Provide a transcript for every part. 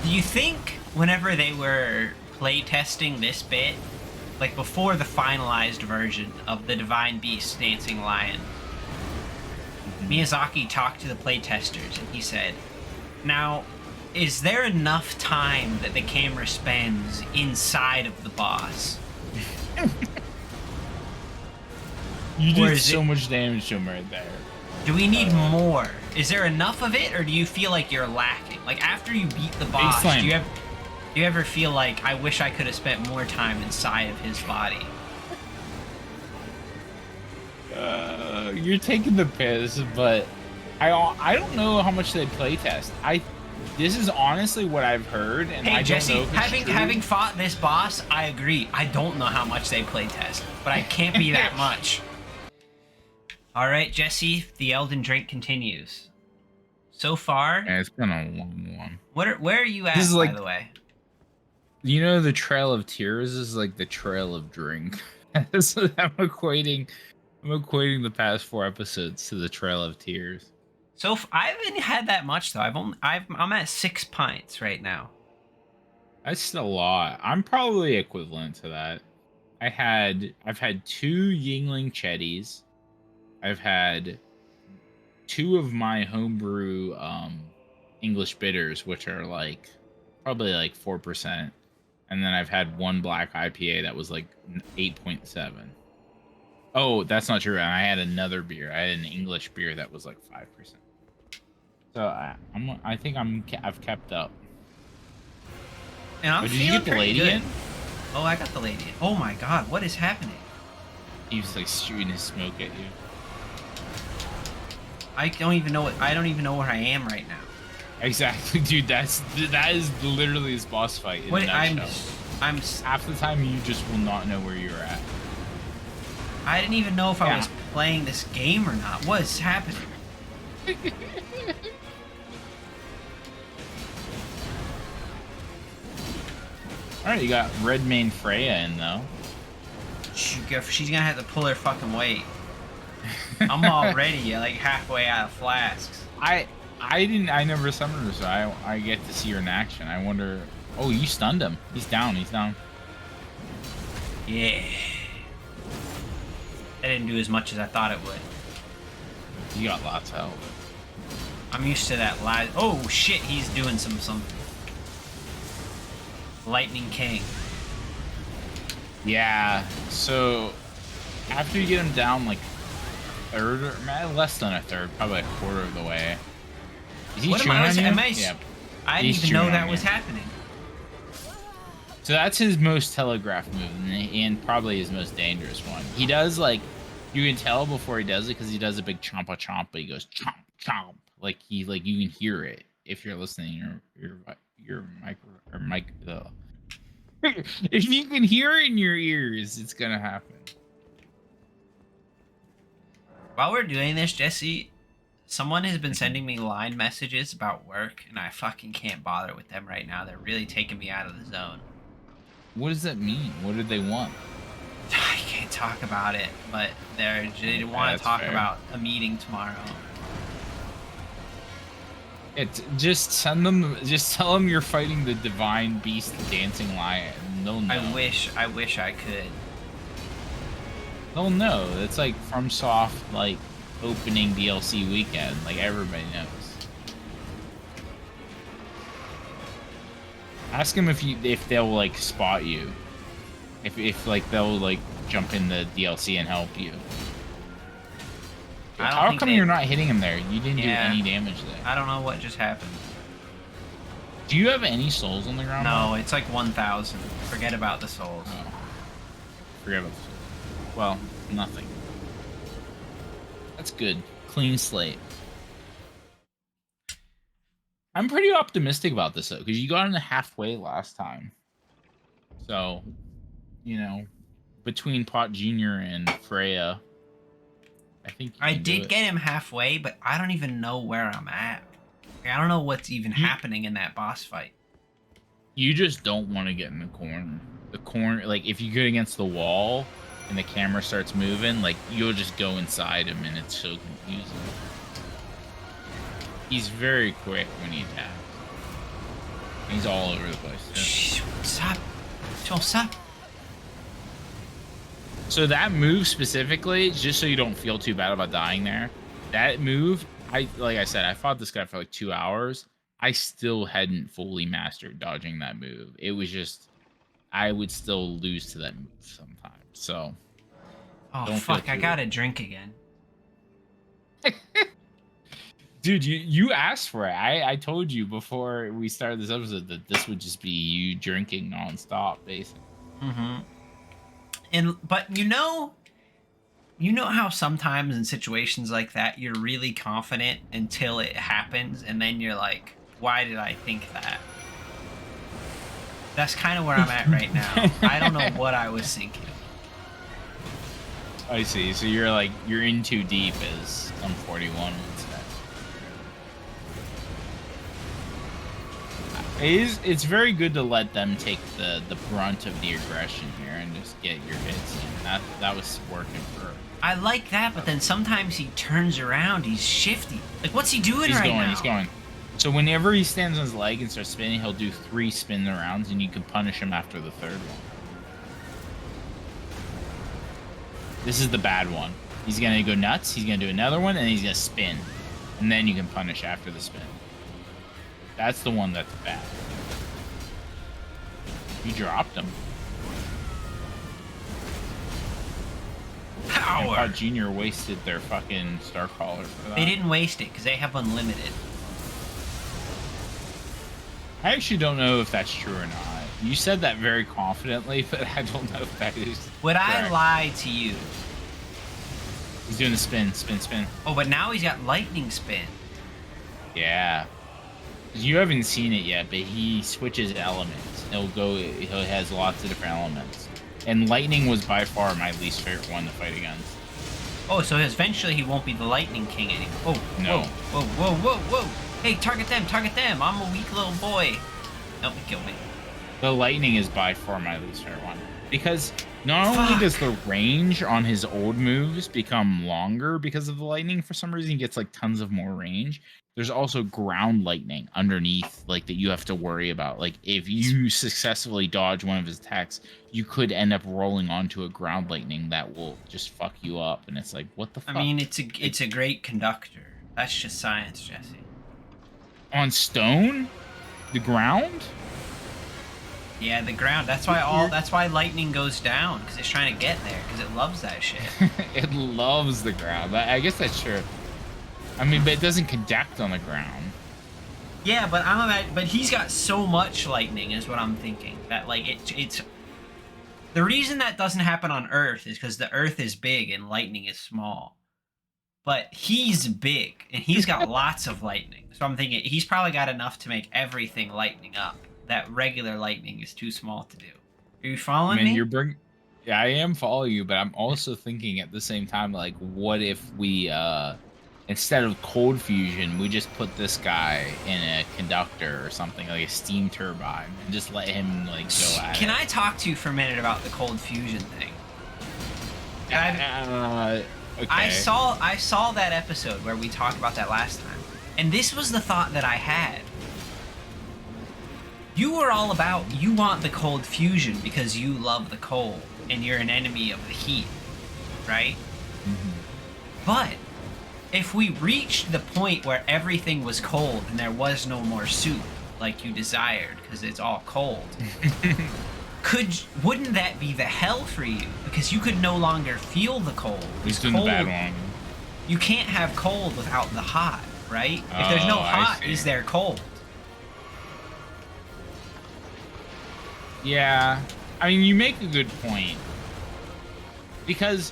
Do you think whenever they were playtesting this bit, like before the finalized version of the Divine Beast Dancing Lion, Miyazaki talked to the playtesters and he said, now, is there enough time that the camera spends inside of the boss? You did so much damage to him right there. Do we need more? Is there enough of it, or do you feel like you're lacking? Like, after you beat the boss, do you ever feel like, I wish I could have spent more time inside of his body? You're taking the piss, but I don't know how much they playtest. This is honestly what I've heard, and hey, I Jesse, don't know if it's true. having fought this boss, I agree. I don't know how much they playtest, but I can't be that much. All right, Jesse, the Elden drink continues. So far, yeah, it's been a long one. Where are you at, This is by the way? You know, the Trail of Tears is like the Trail of Drink. I'm equating the past 4 episodes to the Trail of Tears. So I haven't had that much though. I'm at 6 pints right now. That's a lot. I'm probably equivalent to that. I've had 2 Yingling Chetties. I've had 2 of my homebrew English bitters, which are like probably like 4%, and then I've had 1 black IPA that was like 8.7. Oh, that's not true. I had another beer. I had an English beer that was like 5%. So I think I've kept up. And I'm did you get the lady good. in? Oh, I got the lady in. Oh my god, what is happening? He was like shooting his smoke at you. I don't even know where I am right now. Exactly, dude. That is literally his boss fight. I'm half the time you just will not know where you're at. I didn't even know if I was playing this game or not. What is happening? All right, you got Redmane Freya in though. She's gonna have to pull her fucking weight. I'm already like halfway out of flasks. I never summoned her, so I get to see her in action. I wonder. Oh, you stunned him. He's down. He's down. Yeah. That didn't do as much as I thought it would. You got lots of health. I'm used to that live. Oh shit, he's doing some Lightning King. Yeah. So after you get him down like a third, or less than a third, probably a quarter of the way. Is he chewing on you? Yeah. I didn't even know that was happening. So that's his most telegraphed move, and probably his most dangerous one. He does like, you can tell before he does it because he does a big chompa chomp, but he goes chomp chomp, like you can hear it if you're listening. Your micro or mic. If you can hear it in your ears, it's gonna happen. While we're doing this, Jesse, someone has been sending me line messages about work, and I fucking can't bother with them right now. They're really taking me out of the zone. What does that mean? What did they want? I can't talk about it, but they want to talk about a meeting tomorrow. Just send them. Just tell them you're fighting the Divine Beast Dancing Lion. They'll know. I wish I could. They'll know. It's like FromSoft, like opening DLC weekend. Like everybody knows. Ask them if they'll like spot you. If like they'll like jump in the DLC and help you. How come you're not hitting him there? You didn't do any damage there. I don't know what just happened. Do you have any souls on the ground? No, it's like 1,000. Forget about the souls. Oh. Forget about the souls. Well, nothing. That's good. Clean slate. I'm pretty optimistic about this though, because you got in the halfway last time. So, you know, between Pot Junior and Freya, I think I did get him halfway, but I don't even know where I'm at. I don't know what's even happening in that boss fight. You just don't want to get in the corner. The corner, like if you get against the wall and the camera starts moving, like you'll just go inside him and it's so confusing. He's very quick when he attacks. He's all over the place. Yeah. Shh, stop. Joel, stop. So that move specifically, just so you don't feel too bad about dying there, that move, like I said, I fought this guy for like 2 hours. I still hadn't fully mastered dodging that move. It was just, I would still lose to that move sometimes. So Oh, don't fuck. feel I too gotta drink again. Dude, you asked for it. I told you before we started this episode that this would just be you drinking nonstop, basically. Mm-hmm. But you know how sometimes in situations like that you're really confident until it happens, and then you're like, why did I think that? That's kind of where I'm at right now. I don't know what I was thinking. I see. So you're in too deep, as 141 would say. It's very good to let them take the brunt of the aggression here and just get your hits in. That was working for. I like that, but then sometimes he turns around. He's shifty. Like, what's he doing right now? He's going. So whenever he stands on his leg and starts spinning, he'll do 3 spin rounds, and you can punish him after the 3rd one. This is the bad one. He's gonna go nuts. He's gonna do another one, and he's gonna spin, and then you can punish after the spin. That's the one that's bad. You dropped him. Power. Junior wasted their fucking star collar for that. They didn't waste it because they have unlimited. I actually don't know if that's true or not. You said that very confidently, but I don't know if that is. Would correct. I lie to you? He's doing the spin, spin, spin. Oh, but now he's got lightning spin. Yeah. You haven't seen it yet, but he switches elements. He has lots of different elements. And lightning was by far my least favorite one to fight against. Oh, so eventually he won't be the lightning king anymore. Oh, no. Whoa, whoa, whoa, whoa, whoa. Hey, target them, target them. I'm a weak little boy. Nope, he killed me. The lightning is by far my least favorite one. Because not only does the range on his old moves become longer because of the lightning, for some reason he gets like tons of more range. There's also ground lightning underneath, like, that you have to worry about. Like, if you successfully dodge one of his attacks, you could end up rolling onto a ground lightning that will just fuck you up. And it's like, what the fuck? I mean, it's a great conductor. That's just science, Jesse. On stone? The ground? Yeah, the ground. That's why lightning goes down, because it's trying to get there, because it loves that shit. It loves the ground. I guess that's true. I mean, but it doesn't conduct on the ground. Yeah, but he's got so much lightning, is what I'm thinking. That like it's the reason that doesn't happen on Earth is because the Earth is big and lightning is small. But he's big and he's got lots of lightning. So I'm thinking he's probably got enough to make everything lightning up. That regular lightning is too small to do. Are you following me? Yeah, I am following you, but I'm also thinking at the same time, like, what if we instead of cold fusion, we just put this guy in a conductor or something, like a steam turbine, and just let him like go at it. Can I talk to you for a minute about the cold fusion thing? Okay. I saw that episode where we talked about that last time, and this was the thought that I had. You were all about, you want the cold fusion because you love the cold and you're an enemy of the heat, right? Mm-hmm. But if we reached the point where everything was cold and there was no more soup like you desired because it's all cold, wouldn't that be the hell for you? Because you could no longer feel the cold. He's doing the bad one. You can't have cold without the hot, right? If there's no hot, is there cold? Yeah, I mean, you make a good point, because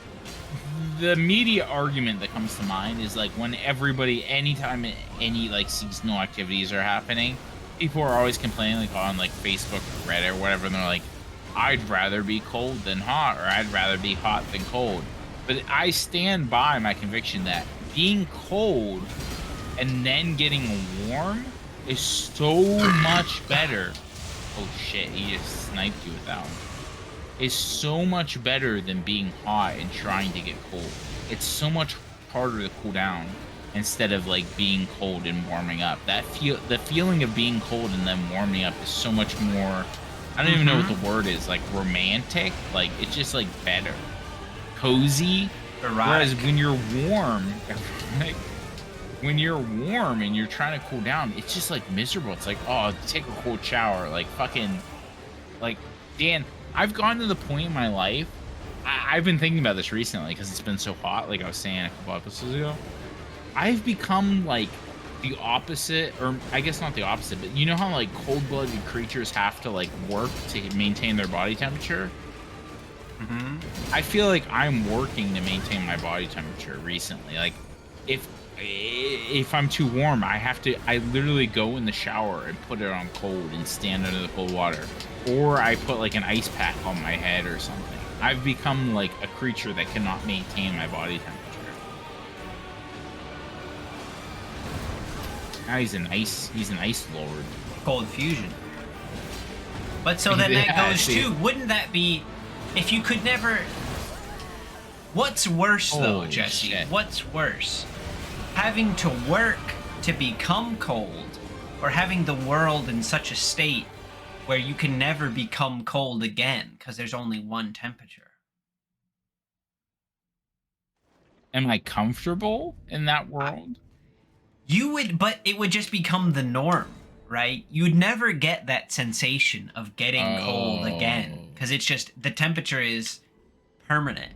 the media argument that comes to mind is like when anytime any like seasonal activities are happening, people are always complaining, like on like Facebook or Reddit or whatever, and they're like, I'd rather be cold than hot, or I'd rather be hot than cold. But I stand by my conviction that being cold and then getting warm is so much better. Oh shit, he just sniped you with that one. Is so much better than being hot and trying to get cold. It's so much harder to cool down. instead of like being cold and warming up. The feeling of being cold and then warming up is so much more. I don't even know what the word is, like romantic. Like it's just like better, cozy. Erotic. Whereas when you're warm, like, when you're warm and you're trying to cool down, it's just like miserable. It's like, oh, take a cold shower, like fucking, like Dan. I've gone to the point in my life. I've been thinking about this recently because it's been so hot. Like I was saying a couple episodes ago, I've become like the opposite, or I guess not the opposite, but you know how like cold-blooded creatures have to like work to maintain their body temperature? I feel like I'm working to maintain my body temperature recently. Like if I'm too warm, I literally go in the shower and put it on cold and stand under the cold water. Or I put like an ice pack on my head or something. I've become like a creature that cannot maintain my body temperature. Now he's an ice lord. Cold fusion. But so then that goes too. Wouldn't that be, if you could never? What's worse though, Holy Jesse? shit. What's worse? Having to work to become cold, or having the world in such a state where you can never become cold again because there's only one temperature? Am I comfortable in that world? You would, but it would just become the norm, right? You would never get that sensation of getting cold again because it's just the temperature is permanent.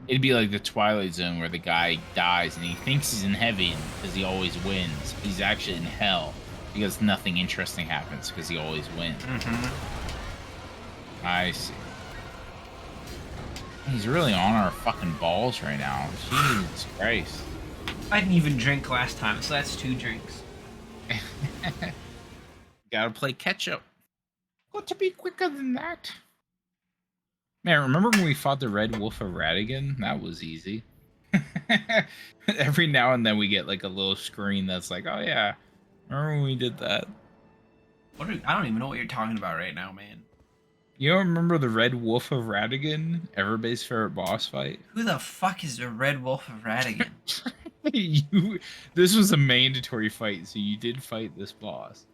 It'd be like the Twilight Zone where the guy dies and he thinks he's in heaven because he always wins. He's actually in hell because nothing interesting happens because he always wins. I see. He's really on our fucking balls right now. Jesus Christ. I didn't even drink last time, so that's 2 drinks. Gotta play catch up. Got to be quicker than that. Man, remember when we fought the Red Wolf of Radigan? That was easy. Every now and then we get like a little screen that's like, oh yeah, remember when we did that? I don't even know what you're talking about right now, man. You don't remember the Red Wolf of Radigan? Everybody's favorite boss fight? Who the fuck is the Red Wolf of Radigan? This was a mandatory fight, so you did fight this boss.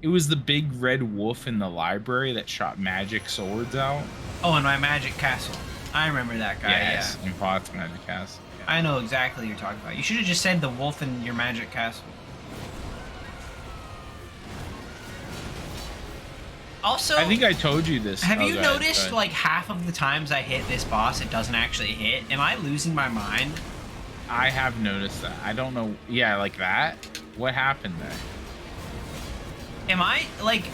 It was the big red wolf in the library that shot magic swords out. Oh, in my magic castle. I remember that guy, Yes, yeah. in Pot's Magic Castle. I know exactly what you're talking about. You should have just said the wolf in your magic castle. Also, I think I told you this. have you go ahead, noticed, like, half of the times I hit this boss, it doesn't actually hit? Am I losing my mind? I have noticed that. I don't know. Yeah, like that? What happened there? Am I, like,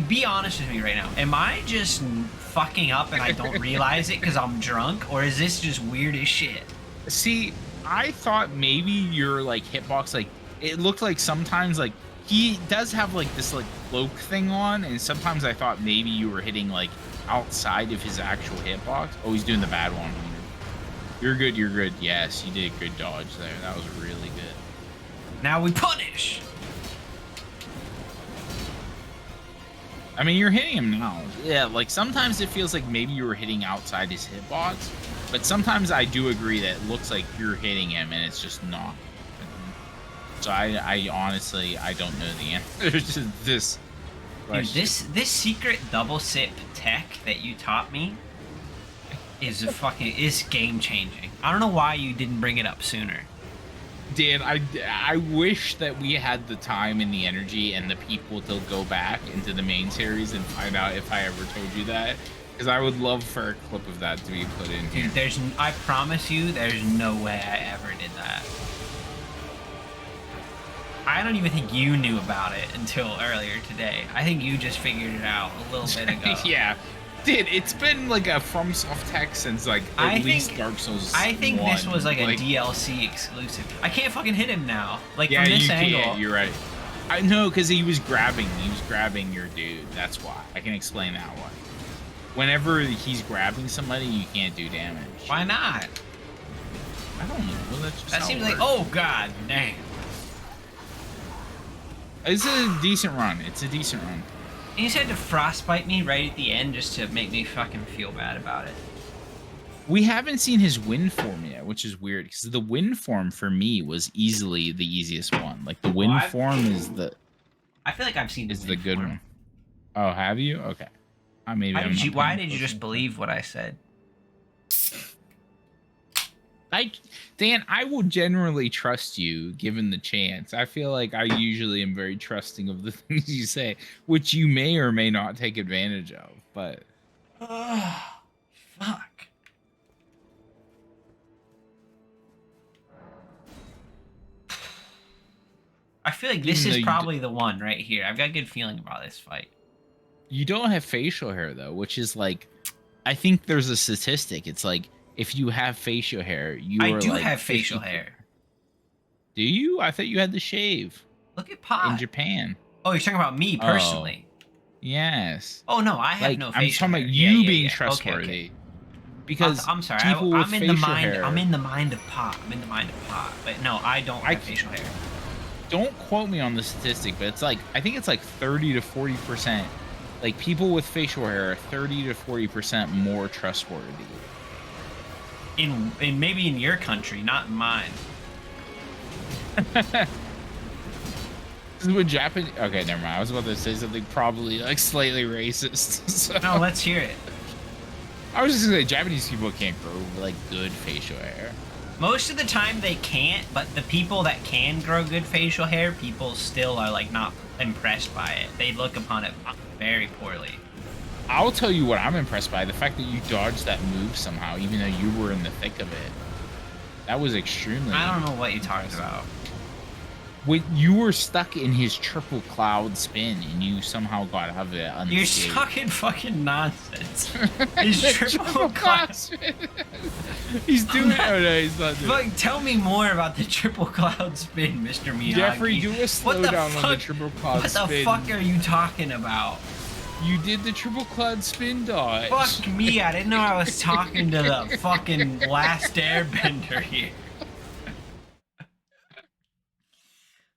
be honest with me right now. Am I just fucking up and I don't realize it because I'm drunk? Or is this just weird as shit? See, I thought maybe your, like, hitbox, like, it looked like sometimes, like, he does have, like, this, like, cloak thing on, and sometimes I thought maybe you were hitting, like, outside of his actual hitbox. Oh, he's doing the bad one. You're good, you're good. Yes, you did a good dodge there. That was really good. Now we punish! I mean, you're hitting him now. Yeah, like, sometimes it feels like maybe you were hitting outside his hitbox, but sometimes I do agree that it looks like you're hitting him, and it's just not. So I honestly, I don't know the answer to this question. Dude, this secret double sip tech that you taught me is game changing. I don't know why you didn't bring it up sooner. Dan, I wish that we had the time and the energy and the people to go back into the main series and find out if I ever told you that, because I would love for a clip of that to be put in here. Dude, I promise you, there's no way I ever did that. I don't even think you knew about it until earlier today. I think you just figured it out a little bit ago. Yeah. Dude, it's been like a FromSoft tech since like at least Dark Souls. I think 1. this was like a DLC exclusive. I can't fucking hit him now. Like, yeah, from this you angle. Can't, you're right. I know, because he was grabbing your dude. That's why. I can explain that one. Whenever he's grabbing somebody, you can't do damage. Why not? I don't know. Well, that's just That how seems it like, works. oh god, dang. It's a decent run. It's a decent run. You just had to frostbite me right at the end just to make me fucking feel bad about it. We haven't seen his wind form yet, which is weird because the wind form for me was easily the easiest one. Like the Oh, wind form I feel like I've seen is the the wind good form. one. Oh, have you? Okay. Maybe I'm not Why paying did you close just attention. believe what I said? Dan, I will generally trust you given the chance. I feel like I usually am very trusting of the things you say, which you may or may not take advantage of. But Oh, fuck. I feel like this even though is probably the one right here. I've got a good feeling about this fight. you don't have facial hair though, which is like, I think there's a statistic. It's like if you have facial hair, I you are do like have facial 50. hair. Do you? I thought you had the shave Look at in Pot. Japan. Oh, you're talking about me Oh, personally. yes. Oh no, I have Like no I'm facial talking about hair. Yeah, you yeah, being yeah. Okay, okay. trustworthy because I'm sorry. people with I'm in the facial mind. I'm hair. in the mind of Pot. I'm in the mind of Pot. But no, I don't I have facial hair. don't quote me on the statistic, but it's like I think it's like 30 to 40%. Like people with facial hair are 30 to 40% more trustworthy. In maybe in your country, not in mine. This is what Japanese. Okay, never mind. I was about to say something probably like slightly racist. So, No, let's hear it. I was just gonna say Japanese people can't grow like good facial hair. Most of the time they can't, but the people that can grow good facial hair, people still are like not impressed by it. They look upon it very poorly. I'll tell you what I'm impressed by: the fact that you dodged that move somehow, even though you were in the thick of it. That was extremely. I don't know what you're talking about. When you were stuck in his triple cloud spin and you somehow got out of it unscathed. You're talking fucking nonsense. His triple class. He's doing. Oh no, he's not doing. Fuck, tell me more about the triple cloud spin, Mr. Miyagi. Jeffrey, do a slowdown on the triple cloud spin. What the fuck are you talking about? You did the triple cloud spin dodge. Fuck me, I didn't know I was talking to the fucking last airbender here.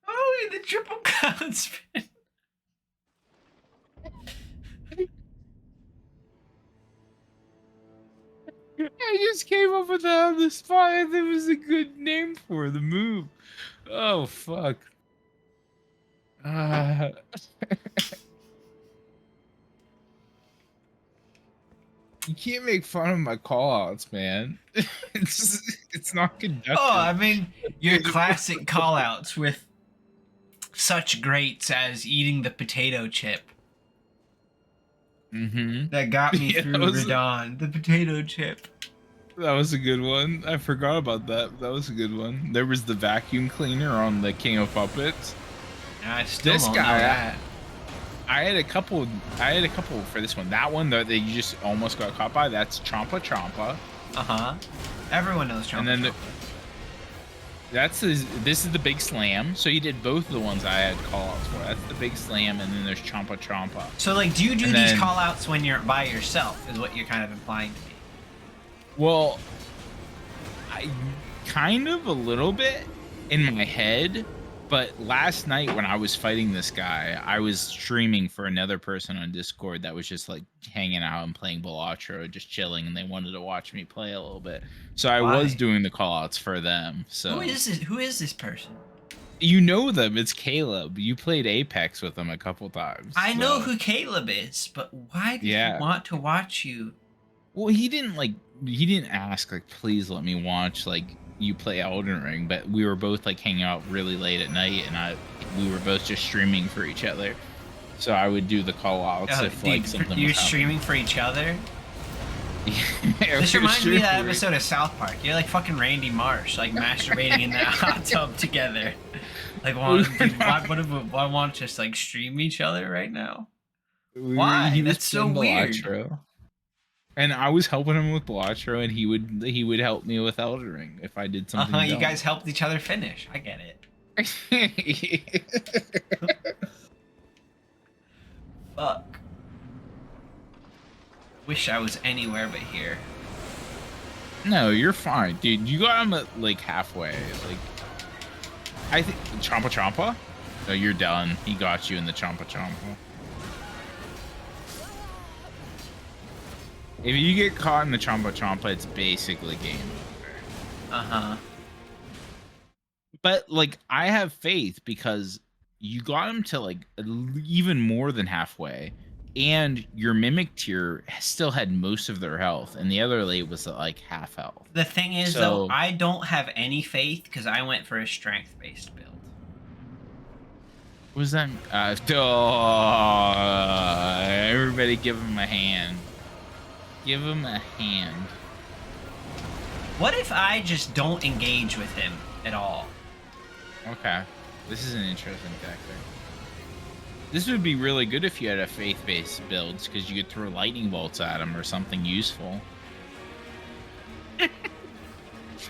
Oh, the triple cloud spin. I just came up with that on the spot and it was a good name for the move. Oh, fuck. You can't make fun of my call-outs, man. It's not conductive. Oh, I mean, your classic call-outs with such greats as eating the potato chip. Mm-hmm. That got me through Radon. The potato chip. That was a good one. I forgot about that. That was a good one. There was the vacuum cleaner on the King of Puppets. I still This don't guy, know that. I had a couple for this one. That one that you just almost got caught by, that's Champa Champa. Uh-huh. Everyone knows Champa And then Champa. this is the big slam. So you did both of the ones I had call outs for. That's the big slam, and then there's Champa Champa. So like, do you do these call outs when you're by yourself, is what you're kind of implying to me? Well, I kind of a little bit in my head, but last night when I was fighting this guy, I was streaming for another person on Discord that was just like hanging out and playing Balatro, just chilling, and they wanted to watch me play a little bit. So I was doing the callouts for them. So who is this person? You know them. It's Caleb. You played Apex with him a couple times. I know who Caleb is, but why did he want to watch you? Well, he didn't ask like, please let me watch like you play Elden Ring, but we were both like hanging out really late at night, and we were both just streaming for each other. So I would do the call outs if like something you're was streaming for each other. Yeah, this reminds me of that episode of South Park. You're like fucking Randy Marsh, like masturbating in that hot tub together. Like, why want to just like stream each other right now? Why? That's so weird. And I was helping him with Balatro, and he would help me with Elden Ring if I did something. You guys helped each other finish. I get it. Fuck. Wish I was anywhere but here. No, you're fine, dude. You got him at like halfway. Like, I think Champa Champa. No, you're done. He got you in the Champa Champa. If you get caught in the Champa Champa, it's basically game over. Uh-huh. But like, I have faith because you got him to like even more than halfway, and your mimic tier still had most of their health, and the other late was at like half health. The thing is, though, So I don't have any faith because I went for a strength-based build. what was that? Everybody give him a hand. Give him a hand. What if I just don't engage with him at all? Okay. This is an interesting tactic. This would be really good if you had a faith-based builds, because you could throw lightning bolts at him or something useful.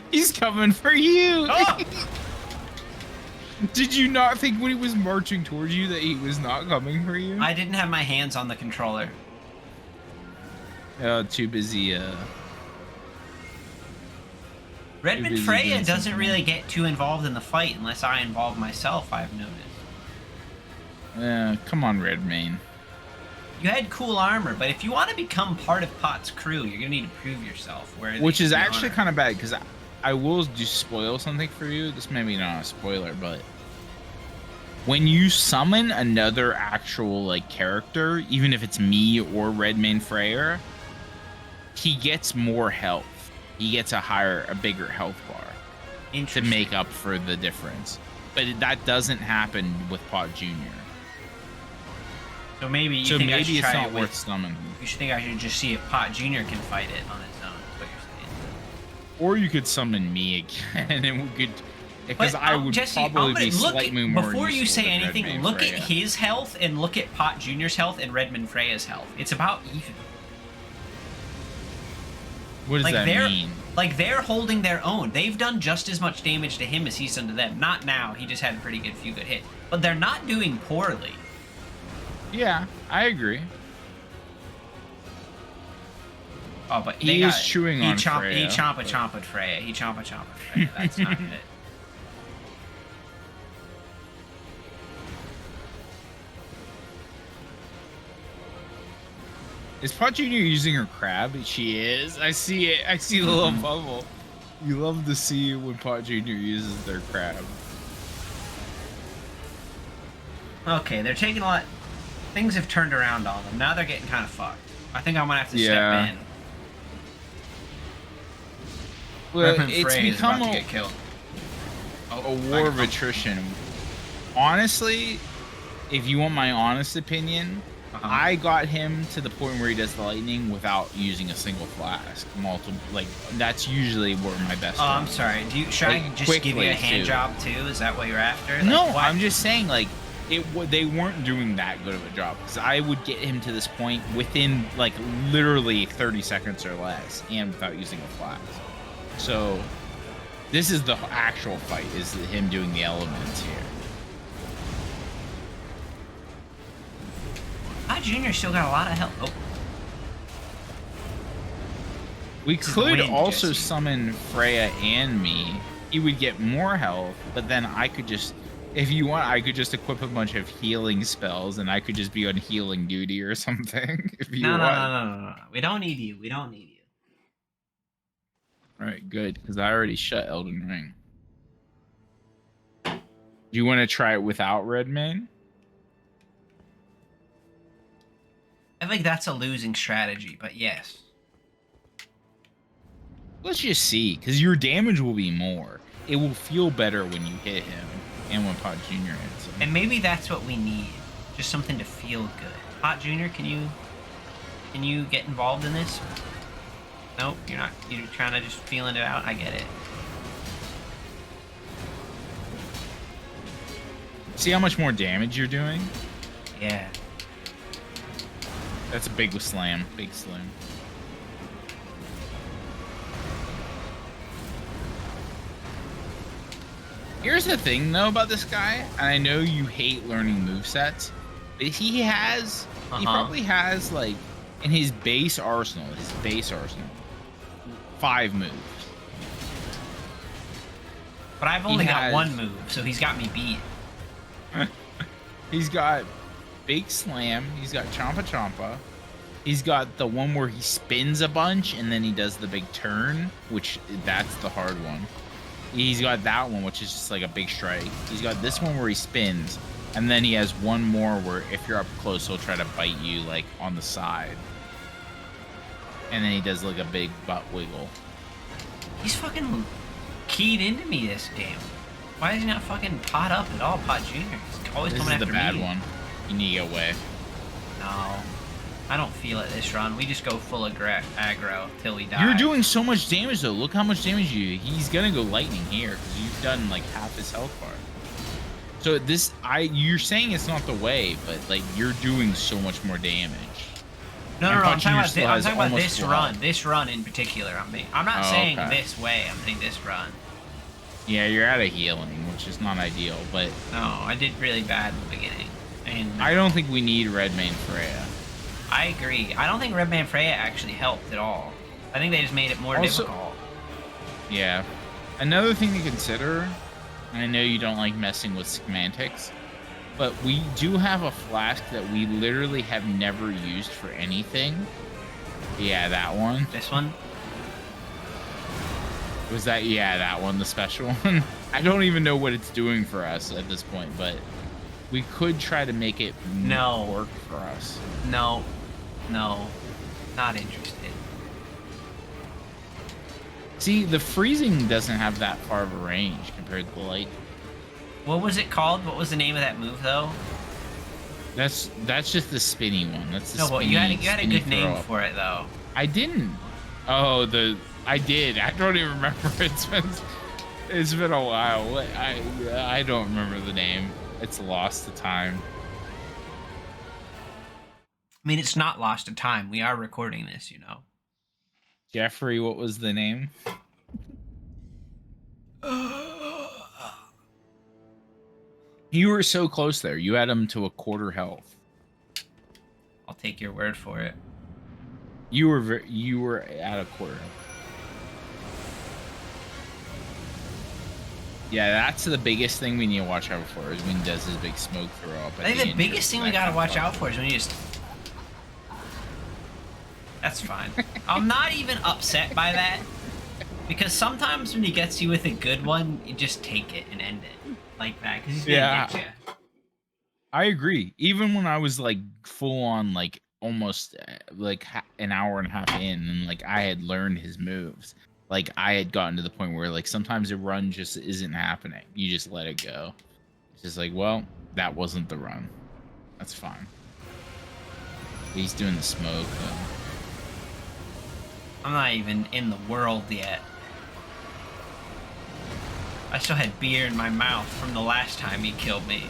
He's coming for you! Oh! Did you not think when he was marching towards you that he was not coming for you? I didn't have my hands on the controller. Too busy, Redmond busy Freya doing doesn't something really get too involved in the fight unless I involve myself, I've noticed. Come on, Redmayne. You had cool armor, but if you want to become part of Pot's crew, you're gonna need to prove yourself. Which is actually kind of bad, because I will just spoil something for you. This may be not a spoiler, but when you summon another actual like character, even if it's me or Redmayne Freya, he gets more health. He gets a bigger health bar to make up for the difference. But that doesn't happen with Pot Jr. So maybe you So think I maybe should it's try not it worth with, summoning. you should think I should just see if Pot Jr. can fight it on its own, is what you're saying. Or you could summon me again, and we could, because I would Jesse, probably be look, slightly more before you useful say than anything, Redmayne look Freya. at his health and look at Pot Jr.'s health and Redmond Freya's health. It's about even. What does that mean? Like, they're holding their own. They've done just as much damage to him as he's done to them. Not now. He just had a few good hits. But they're not doing poorly. Yeah, I agree. Oh, but He is chewing on Freya. He chompa-chompa'd Freya. He chompa-chompa'd Freya. That's not it. Is Pot Jr. using her crab? She is. I see it. I see the little bubble. You love to see when Pot Jr. uses their crab. Okay, they're taking a lot. Things have turned around on them. Now they're getting kind of fucked. I think I'm gonna have to step in. Well, Redmond it's Freya is become about to get killed. a war of attrition. Honestly, if you want my honest opinion, I got him to the point where he does the lightning without using a single flask. Like, that's usually where my best. Oh, I'm sorry. Should I just give you a hand job too? Is that what you're after? Like, no, what? I'm just saying, like, they weren't doing that good of a job, because I would get him to this point within like literally 30 seconds or less, and without using a flask. So this is the actual fight, is him doing the elements here. Jr. still got a lot of health. Oh. We could also Jesse. summon Freya and me. He would get more health, but then I could just, if you want, I could just equip a bunch of healing spells, and I could just be on healing duty or something. If you want. No. We don't need you. We don't need you. All right, good, because I already shut Elden Ring. Do you want to try it without Redmayne? I think that's a losing strategy, but yes. Let's just see, because your damage will be more. It will feel better when you hit him, and when Pot Jr. hits him. And maybe that's what we need. Just something to feel good. Pot Jr., can you get involved in this? Nope, you're not. You're trying to just feeling it out. I get it. See how much more damage you're doing? Yeah. That's a big slam. Big slam. Here's the thing, though, about this guy, and I know you hate learning movesets, but he probably has, like, in his base arsenal, 5 moves. But I've only got one move, so he's got me beat. He's got Big Slam, he's got Champa Champa, He's got the one where he spins a bunch and then he does the big turn, which that's the hard one. He's got that one, which is just like a big strike. He's got this one where he spins, and then he has one more where if you're up close, he'll try to bite you like on the side. And then he does like a big butt wiggle. He's fucking keyed into me this game. Why is he not fucking pot up at all, Pot Junior? He's always coming after me. This is the bad one. You need to get away. No. I don't feel it this run. We just go full aggro till we die. You're doing so much damage though. Look how much damage he's gonna go lightning here because you've done like half his health bar. So you're saying it's not the way, but like you're doing so much more damage. No, I'm talking about this run. This run in particular. I'm not saying this way. I'm saying this run. Yeah, you're out of healing, which is not ideal, but no, I did really bad in the beginning. And I don't think we need Redmane Freya. I agree. I don't think Redmane Freya actually helped at all. I think they just made it more difficult. Yeah. Another thing to consider, and I know you don't like messing with semantics, but we do have a flask that we literally have never used for anything. Yeah, that one. This one? Was that? Yeah, that one, the special one. I don't even know what it's doing for us at this point, but we could try to make it work for us. No, not interested. See, the freezing doesn't have that far of a range compared to the light. What was it called? What was the name of that move, though? That's just the spinny one. That's the no, spinny, but you had a good name up. for it, though. I didn't. Oh, I did. I don't even remember. It's been a while. I don't remember the name. It's lost to time. I mean, it's not lost to time. We are recording this, you know. Jeffrey, what was the name? You were so close there. You had him to a quarter health. I'll take your word for it. You were at a quarter health. Yeah, that's the biggest thing we need to watch out for is when he does his big smoke throw up. I think the biggest thing we gotta watch out for is when you just... That's fine. I'm not even upset by that. Because sometimes when he gets you with a good one, you just take it and end it. Like that, because he's gonna get you. I agree. Even when I was like full on, like almost like an hour and a half in, and like I had learned his moves, like I had gotten to the point where like sometimes a run just isn't happening. You just let it go. It's just like, well, that wasn't the run. That's fine. He's doing the smoke though. I'm not even in the world yet. I still had beer in my mouth from the last time he killed me.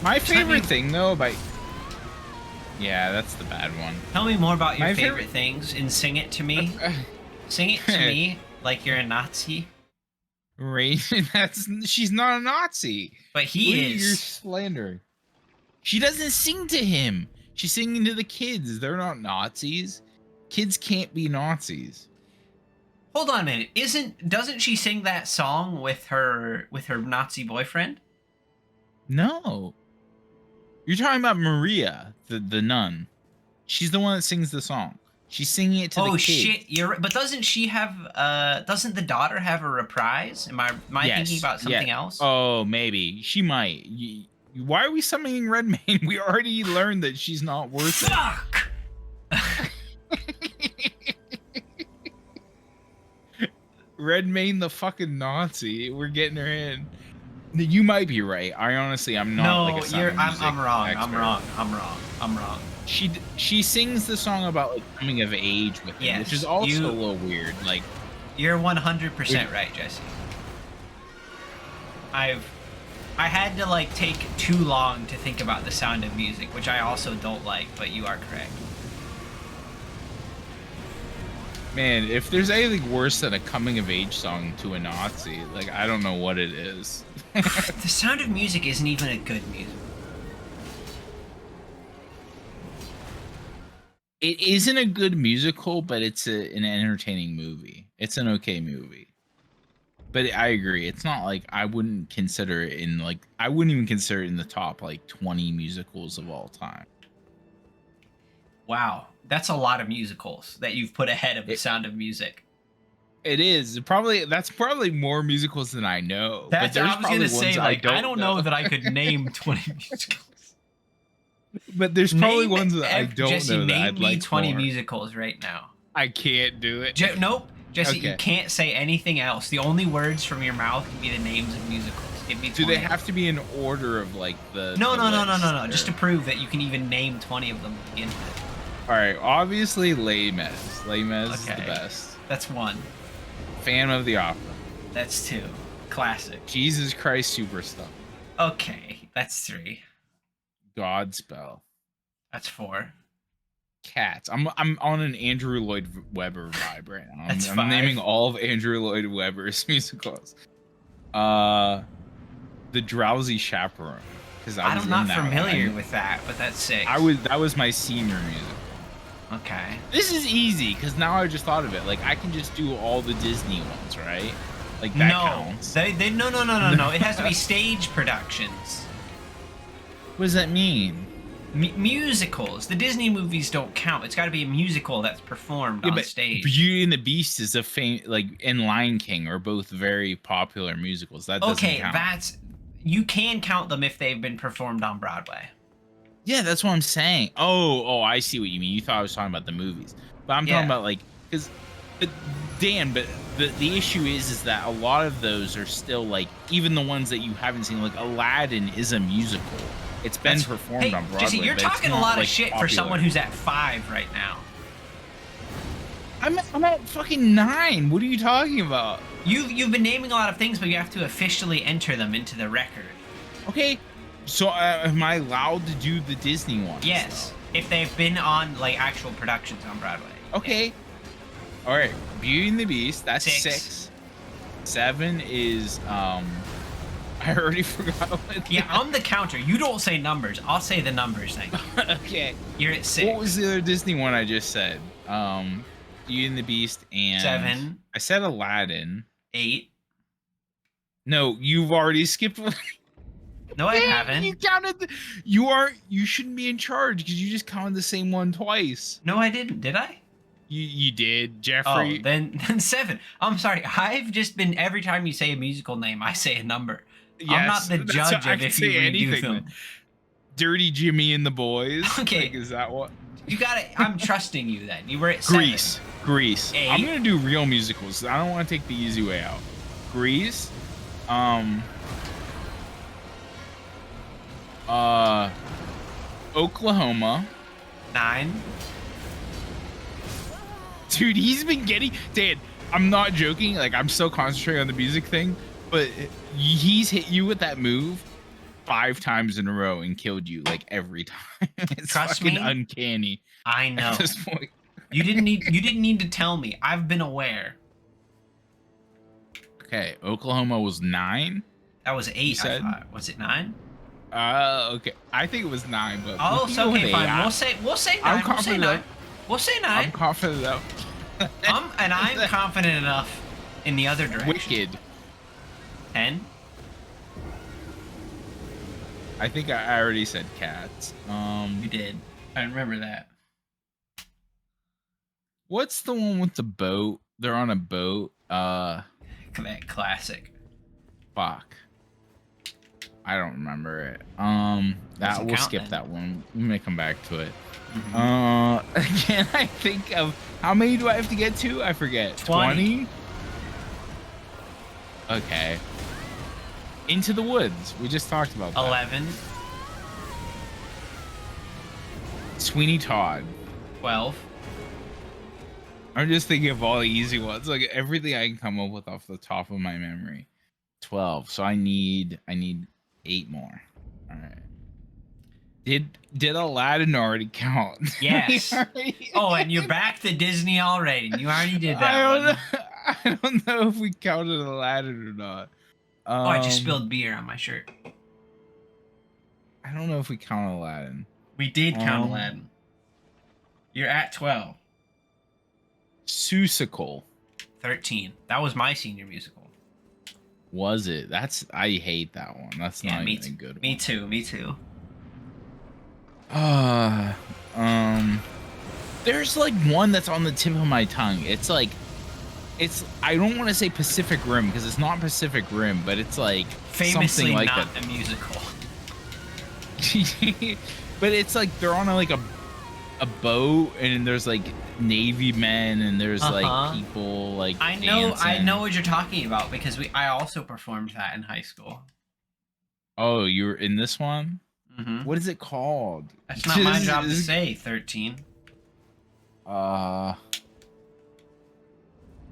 My favorite thing though about... Yeah, that's the bad one. Tell me more about your favorite things and sing it to me. Sing it to me like you're a Nazi. She's not a Nazi. But he is. You're slandering. She doesn't sing to him. She's singing to the kids. They're not Nazis. Kids can't be Nazis. Hold on a minute. Doesn't she sing that song with her Nazi boyfriend? No. You're talking about Maria, the nun. She's the one that sings the song. She's singing it to the kids. Oh shit, you're right. But doesn't she have doesn't the daughter have a reprise? Am I thinking about something else? Oh, maybe. She might. Why are we summoning Redmane? We already learned that she's not worth it. Fuck! Redmane the fucking Nazi. We're getting her in. You might be right. I'm not. No, like a I'm wrong. Expert. I'm wrong. She sings the song about like coming of age with him, which is also a little weird. Like, you're 100% right, Jesse. I had to like take too long to think about The Sound of Music, which I also don't like, but you are correct. Man, if there's anything worse than a coming of age song to a Nazi, like I don't know what it is. The Sound of Music isn't even a good music. It isn't a good musical, but it's an entertaining movie. It's an okay movie. But I agree. It's not like I wouldn't consider it in like I wouldn't even consider it in the top like 20 musicals of all time. Wow, that's a lot of musicals that you've put ahead of The It, Sound of Music. it is probably that's probably more musicals than I know. But That's there's I was gonna probably ones say, I like, I don't don't know. know that I could name 20 musicals. But there's probably ones that I don't Jesse, know that name I'd me like 20 more. musicals right now. I can't do it. Nope, Jesse, you Okay. can't say anything else. The only words from your mouth can be the names of musicals. Give me 20. Do they have to be in order of like No, the no, no, no, no, no. list, Just to or- prove that you can even name 20 of them to begin with. All right, obviously Les Mis. Les Mis is the Okay. best. That's one. Phantom of the Opera. That's two. Classic. Jesus Christ Superstar. Okay, that's three. Godspell. That's four. Cats. I'm on an Andrew Lloyd Webber vibe right now. That's I'm five. naming all of Andrew Lloyd Webber's musicals. The Drowsy Chaperone, because I'm not familiar with that, but that's six. That was my senior musical. Okay. This is easy because now I just thought of it. Like I can just do all the Disney ones, right? Like that counts. No, no. It has to be stage productions. What does that mean? Musicals. The Disney movies don't count. It's got to be a musical that's performed on stage. Beauty and the Beast is and Lion King are both very popular musicals. That doesn't count. You can count them if they've been performed on Broadway. Yeah, that's what I'm saying. Oh, I see what you mean. You thought I was talking about the movies, but I'm talking about like because, Dan. But the issue is that a lot of those are still like even the ones that you haven't seen. Like Aladdin is a musical. It's been performed on Broadway. Jesse, you're but it's talking a not, lot like, of shit popular. for someone who's at 5 right now. I'm at fucking 9. What are you talking about? You've been naming a lot of things, but you have to officially enter them into the record. Okay, so am I allowed to do the Disney ones? Yes, if they've been on like actual productions on Broadway. Okay. All right. Beauty and the Beast. That's 6. 7 is I already forgot. Yeah, I'm the counter. You don't say numbers. I'll say the numbers. Thank you. Okay. You're at 6. What was the other Disney one I just said? Beauty and the Beast and 7. I said Aladdin. 8. No, you've already skipped one. No, I haven't. You counted. You shouldn't be in charge because you just counted the same one twice. No, I didn't. Did I? You did, Oh, Jeffrey. then 7. I'm sorry. I've just been every time you say a musical name, I say a number. Yes, I'm not the judge of if you redo them. Dirty Jimmy and the Boys. Okay. Like, is that what? You got it. I'm trusting you then. You were at 7. Grease. 8. I'm gonna do real musicals. I don't want to take the easy way out. Grease. Oklahoma. 9. Dude, he's been getting. Dad, I'm not joking. Like, I'm so concentrating on the music thing, but he's hit you with that move 5 times in a row and killed you like every time. It's Trust fucking me, uncanny. I know. At this point. You didn't need to tell me. I've been aware. Okay, Oklahoma was 9. That was 8. said? I thought. Was it 9? Okay. I think it was 9, but Oh, we can so go with okay, 8. fine. We'll say 9. I'm We'll say confident. 9. We'll say 9. I'm confident though. I'm confident enough in the other direction. Wicked. 10. I think I already said Cats. You did. I remember that. What's the one with the boat? They're on a boat. That classic. Fuck. I don't remember it. Doesn't we'll count skip then. that one. We may come back to it. Mm-hmm. Can I think of how many do I have to get to? I forget. 20. Okay. Into the Woods. We just talked about that. 11. Sweeney Todd. 12. I'm just thinking of all the easy ones, like everything I can come up with off the top of my memory. 12. So I need 8 more. All right. Did Aladdin already count? Yes. Oh, and you're back to Disney already. You already did that one. I don't know if we counted Aladdin or not. Oh, I just spilled beer on my shirt. I don't know if we count Aladdin. We did count Aladdin. You're at 12. Seussical. 13. That was my senior musical. Was it? I hate that one. That's Yeah, not even a good me one. too. Me too. Uh, um, there's like one that's on the tip of my tongue. I don't want to say Pacific Rim because it's not Pacific Rim, but it's like something Famously like not that. a musical. But it's like they're on a boat and there's like Navy men and there's like Uh-huh. people like I know dancing. what you're talking about because I also performed that in high school. Oh, you were in this one? Mm-hmm. What is it called? That's not my job to say, 13. Uh,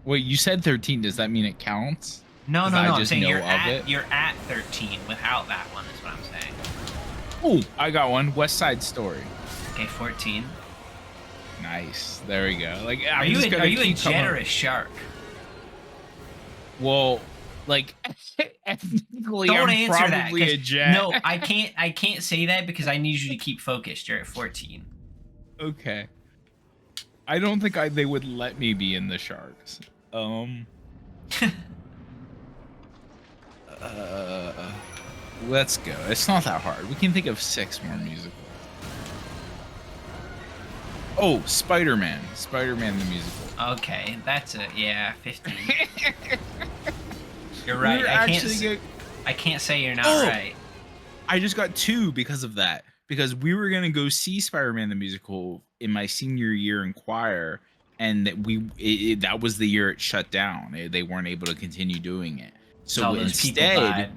wait, you said 13. Does that mean it counts? No, Because no, I no. I'm just saying know of it. you're at 13 without that one is what I'm saying. Oh, I got one. West Side Story. Okay, 14. Nice. There we go. Like, Are I'm you just a, gonna are you a keep jet or coming. a shark? Well, like, ethnically, Don't I'm answer that probably because a jet. no, I can't say that because I need you to keep focused. You're at 14. Okay. I don't think they would let me be in the Sharks. Um. Uh. Let's go. It's not that hard. We can think of 6 more musicals. Oh, Spider-Man. Spider-Man the musical. Okay, that's a yeah, 15. You're We right. were actually I can't say you're not Oh, right. I just got 2 because of that. Because we were gonna go see Spider-Man the musical in my senior year in choir, and that was the year it shut down. They weren't able to continue doing it. All So those people instead, died.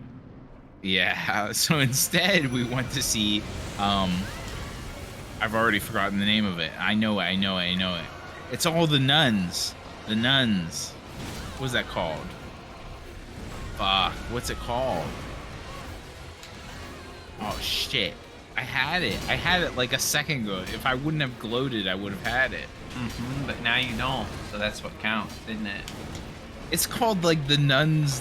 yeah. So instead, we went to see. I've already forgotten the name of it. I know it. I know it. I know it. It's all the nuns. The nuns. What's that called? Fuck. What's it called? Oh shit. I had it. I had it like a second ago. If I wouldn't have gloated, I would have had it. But now you don't. So that's what counts, isn't it? It's called like the nuns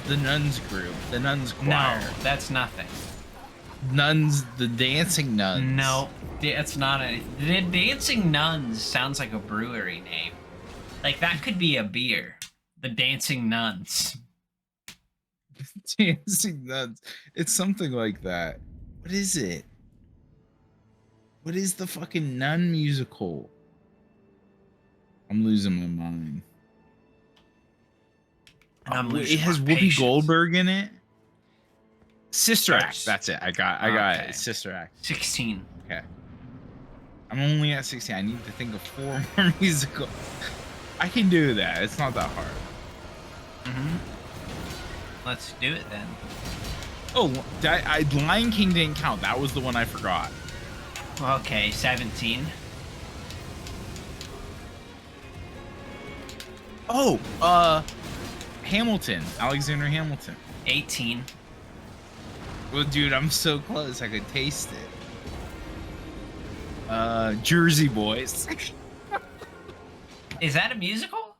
group, the nuns choir. No, that's nothing. Nuns, the dancing nuns. No, that's not a. The Dancing Nuns sounds like a brewery name. Like that could be a beer. The Dancing Nuns. Dancing nuns. It's something like that. What is it? What is the fucking nun musical? I'm losing my mind. And I'm It losing my has Whoopi patience. Goldberg in it. Sister Act. Starts- That's it. I got Okay. it. Sister Act. 16. Okay. I'm only at 16. I need to think of 4 more musicals. I can do that. It's not that hard. Let's do it then. Oh, Lion King didn't count. That was the one I forgot. Okay, 17. Oh, Hamilton. Alexander Hamilton. 18. Well, dude, I'm so close. I could taste it. Jersey Boys. Is that a musical?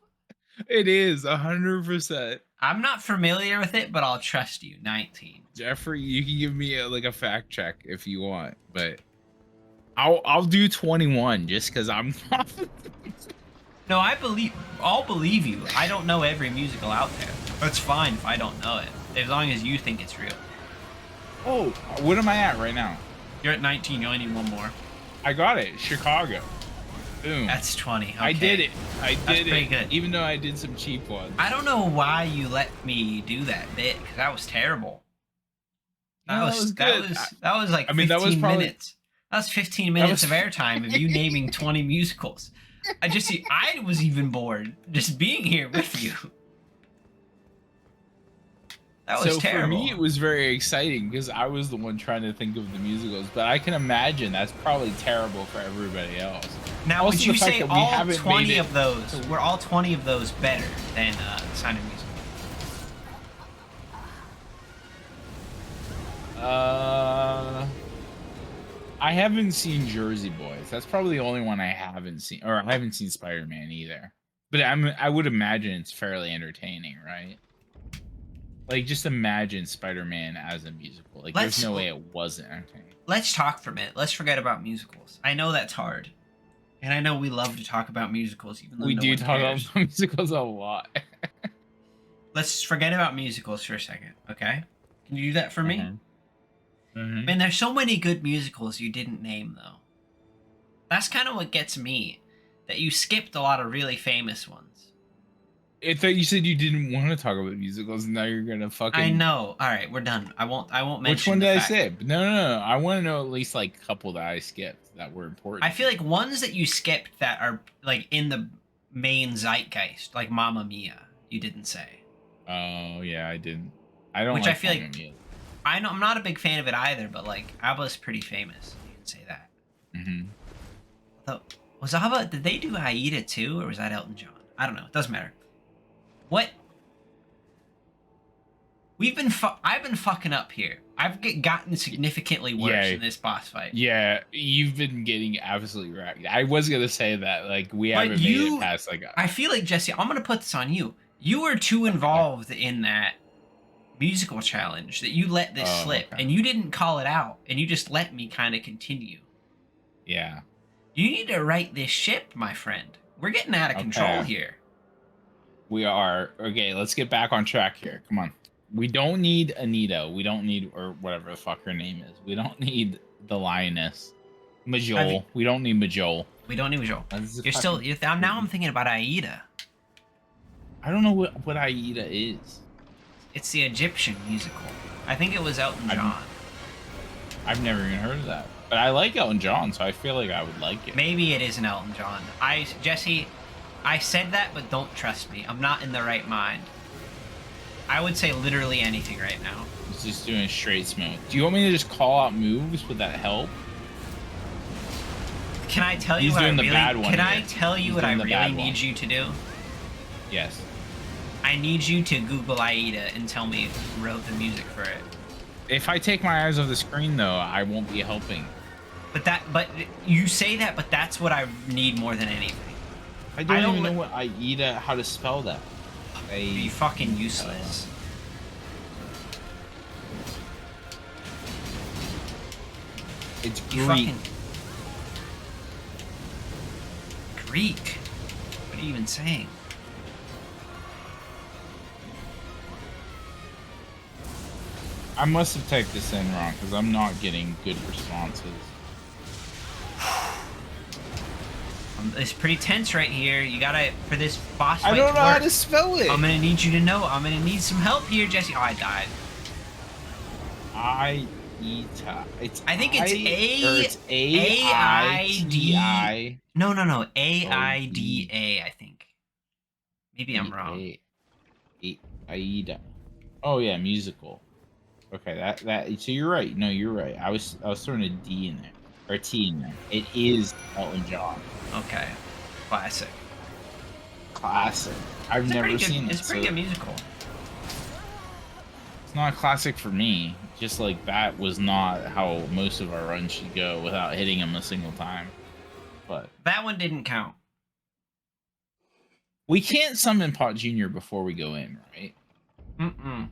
It is 100%. I'm not familiar with it, but I'll trust you. 19. Jeffrey, you can give me a fact check if you want, but I'll do 21 just because I'm confident. No, I'll believe you. I don't know every musical out there. It's fine if I don't know it, as long as you think it's real. Oh, what am I at right now? You're at 19. You only need one more. I got it. Chicago. Boom. That's 20. Okay. I did it. I That's did pretty it. good. Even though I did some cheap ones. I don't know why you let me do that bit because that was terrible. That No, was it was that good. was that was like I mean, 15 that was probably- minutes. That was 15 minutes was- of airtime of you naming 20 musicals. I was even bored just being here with you. That was so terrible. for me, it was very exciting because I was the one trying to think of the musicals, but I can imagine that's probably terrible for everybody else. Now, Also, would you the fact say that we all haven't 20 made it of those were all 20 of those better than Sound of Music? I haven't seen Jersey Boys. That's probably the only one I haven't seen, or I haven't seen Spider-Man either. But I would imagine it's fairly entertaining, right? Like, just imagine Spider-Man as a musical. Like, there's no way it wasn't entertaining. Let's talk for a minute. Let's forget about musicals. I know that's hard. And I know we love to talk about musicals, even though We no do one talk cares. about musicals a lot. let's forget about musicals for a second, okay? Can you do that for me? Mm-hmm. Man, there's so many good musicals you didn't name though. That's kind of what gets me, that you skipped a lot of really famous ones. I thought you said you didn't want to talk about musicals, and now you're gonna I fucking. know. All right, we're done. I won't Which mention one the did I fact. say? No. I want to know at least like a couple that I skipped that were important. I feel like ones that you skipped that are like in the main zeitgeist, like Mamma Mia, you didn't say. Oh yeah, I didn't. I don't Which I like feel Mamma like Mia. I know I'm not a big fan of it either, but like ABBA's pretty famous. You can say that. Mm-hmm. Although, was ABBA? Did they do Aida too, or was that Elton John? I don't know. It doesn't matter. What I've been fucking up here. Gotten significantly worse in this boss fight. Yeah, you've been getting absolutely wrecked. I was gonna say that, like, we But haven't made it past like I feel like Jesse, I'm gonna put this on you. You were too involved in that musical challenge that you let this slip, okay. and you didn't call it out, and you just let me kind of continue. Yeah. You need to right this ship, my friend. We're getting out of control here. We are. Okay, let's get back on track here. Come on. We don't need Anita. We don't need, or whatever the fuck her name is. We don't need the lioness. Majol. We don't need Majol. We don't need Majol. You're still. Now I'm thinking about Aida. I don't know what Aida is. It's the Egyptian musical. I think it was Elton John. I've never even heard of that. But I like Elton John, so I feel like I would like it. Maybe it is an Elton John. Jesse, I said that, but don't trust me. I'm not in the right mind. I would say literally anything right now. He's just doing straight smoke. Do you want me to just call out moves? Would that help? Can I tell you what I really? Can I tell you what I really need you to do? Yes. I need you to Google Aida and tell me who wrote the music for it. If I take my eyes off the screen, though, I won't be helping. But you say that, but that's what I need more than anything. I don't even know what Aida, how to spell that. You fucking useless. It's Greek. Greek? What are you even saying? I must have typed this in wrong because I'm not getting good responses. It's pretty tense right here. You gotta, for this boss fight I don't know how to spell it. I'm gonna need you to know. I'm gonna need some help here, Jesse. Oh, I died. I think it's A-I-D. No. A-I-D-A, I think. Maybe I'm wrong. Aida. Oh yeah, musical. Okay, that. So you're right. No, you're right. I was throwing a D in there or a T in there. It is Elton John. Okay, classic. I've never seen it. It's a pretty good musical. It's not a classic for me. Just like that was not how most of our runs should go without hitting him a single time. But that one didn't count. We can't summon Pot Jr. before we go in, right? Mm-mm.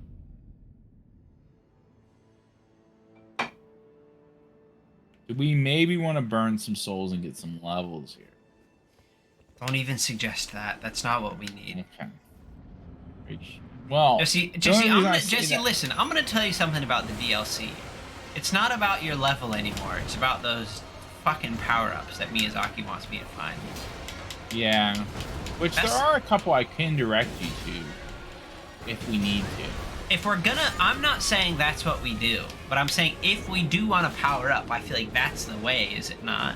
Do we maybe want to burn some souls and get some levels here? Don't even suggest that. That's not what we need. Okay. Well, Jesse, listen. I'm gonna tell you something about the DLC. It's not about your level anymore. It's about those fucking power-ups that Miyazaki wants me to find. Yeah. Which there are a couple I can direct you to if we need to. If we're gonna, I'm not saying that's what we do, but I'm saying if we do want to power up, I feel like that's the way, is it not?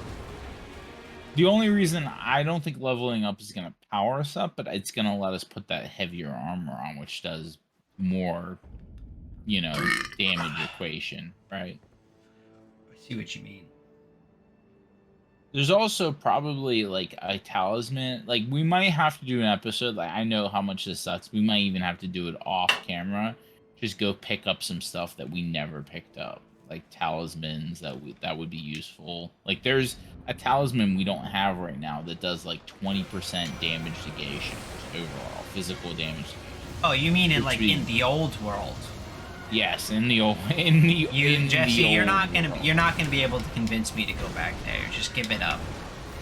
The only reason I don't think leveling up is going to power us up, but it's going to let us put that heavier armor on, which does more, damage equation, right? I see what you mean. There's also probably like a talisman. Like we might have to do an episode. Like I know how much this sucks. We might even have to do it off camera. Just go pick up some stuff that we never picked up, like talismans that would be useful. Like there's a talisman we don't have right now that does like 20% damage negation overall, physical damage negation. Oh, you mean in the old world? Yes, you're not gonna be able to convince me to go back there. Just give it up.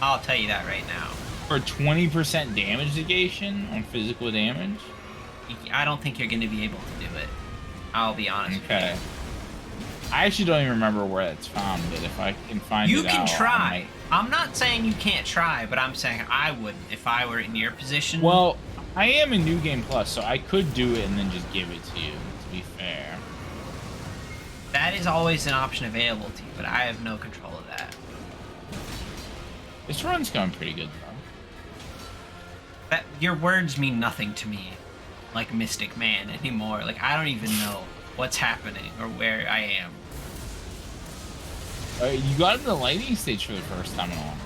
I'll tell you that right now. For 20% damage negation on physical damage? I don't think you're going to be able to do it. I'll be honest Okay. with I actually don't even remember where it's found, but if I can find you. it You can out, try. I'm not saying you can't try, but I'm saying I wouldn't if I were in your position. Well, I am in New Game Plus, so I could do it and then just give it to you, to be fair. That is always an option available to you, but I have no control of that. This run's going pretty good, though. That your words mean nothing to me, like Mystic Man anymore. Like I don't even know what's happening or where I am. You got in the lightning stage for the first time in a while.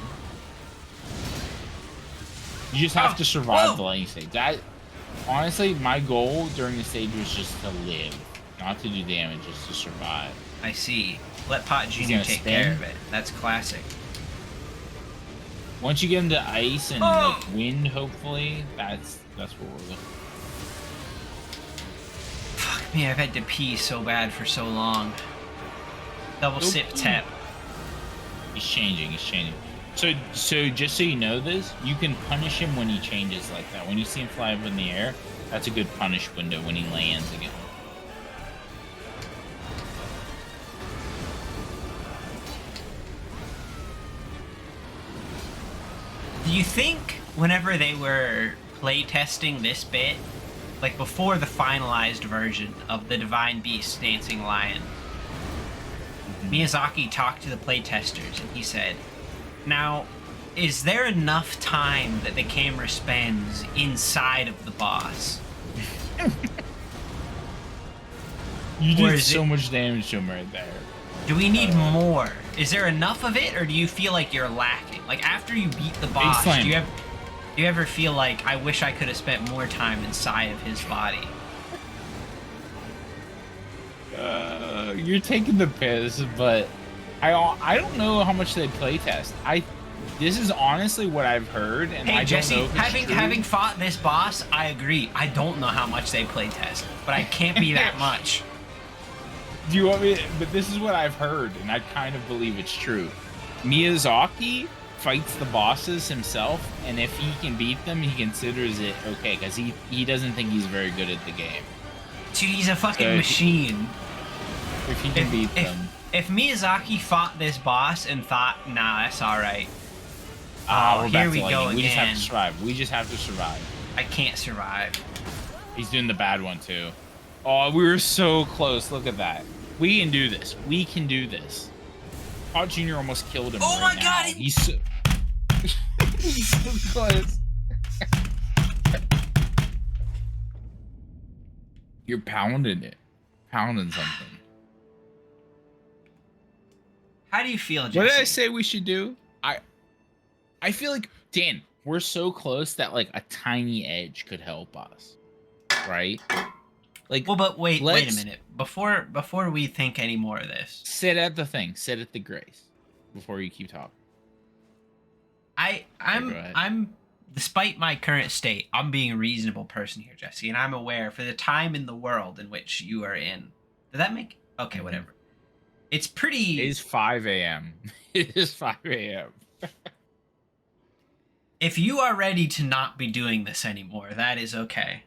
You just have to survive the lightning stage. That, honestly, my goal during the stage was just to live, not to do damage, just to survive. I see. Let Pot Junior take care of it. That's classic. Once you get into ice and like wind, hopefully, that's what we're looking for. Fuck me, I've had to pee so bad for so long. Double sip tap. He's changing. So just so you know this, you can punish him when he changes like that. When you see him fly up in the air, that's a good punish window when he lands again. Do you think whenever they were playtesting this bit, like before the finalized version of the Divine Beast Dancing Lion, Miyazaki talked to the playtesters and he said, now, is there enough time that the camera spends inside of the boss? You did so much damage to him right there. Do we need more? Is there enough of it, or do you feel like you're lacking? Like after you beat the boss, do you ever feel like I wish I could have spent more time inside of his body? You're taking the piss, but I don't know how much they playtest. This is honestly what I've heard, and hey, I Jesse, don't know if it's having fought this boss, I agree. I don't know how much they playtest, but I can't be that much. Do you want me? But this is what I've heard, and I kind of believe it's true. Miyazaki fights the bosses himself, and if he can beat them, he considers it okay because he doesn't think he's very good at the game. Dude, he's a fucking machine. If he can beat them. If Miyazaki fought this boss and thought, nah, that's all right. We're here back we to go lightning. again. We just have to survive. We just have to survive. I can't survive. He's doing the bad one too. Oh, we were so close. Look at that. We can do this. We can do this. Pod Jr. almost killed him. Oh right my now. god! He's so, he's so close. You're pounding it. Pounding something. How do you feel, Jesse? What did I say we should do? I feel like, Dan, we're so close that like a tiny edge could help us, right? Like, well, but wait a minute. Before we think any more of this, sit at the thing. Sit at the grace before you keep talking. I'm despite my current state, I'm being a reasonable person here, Jesse, and I'm aware for the time in the world in which you are in. Did that make okay? Whatever. It's pretty. It is 5 a.m. It is 5 a.m. If you are ready to not be doing this anymore, that is okay.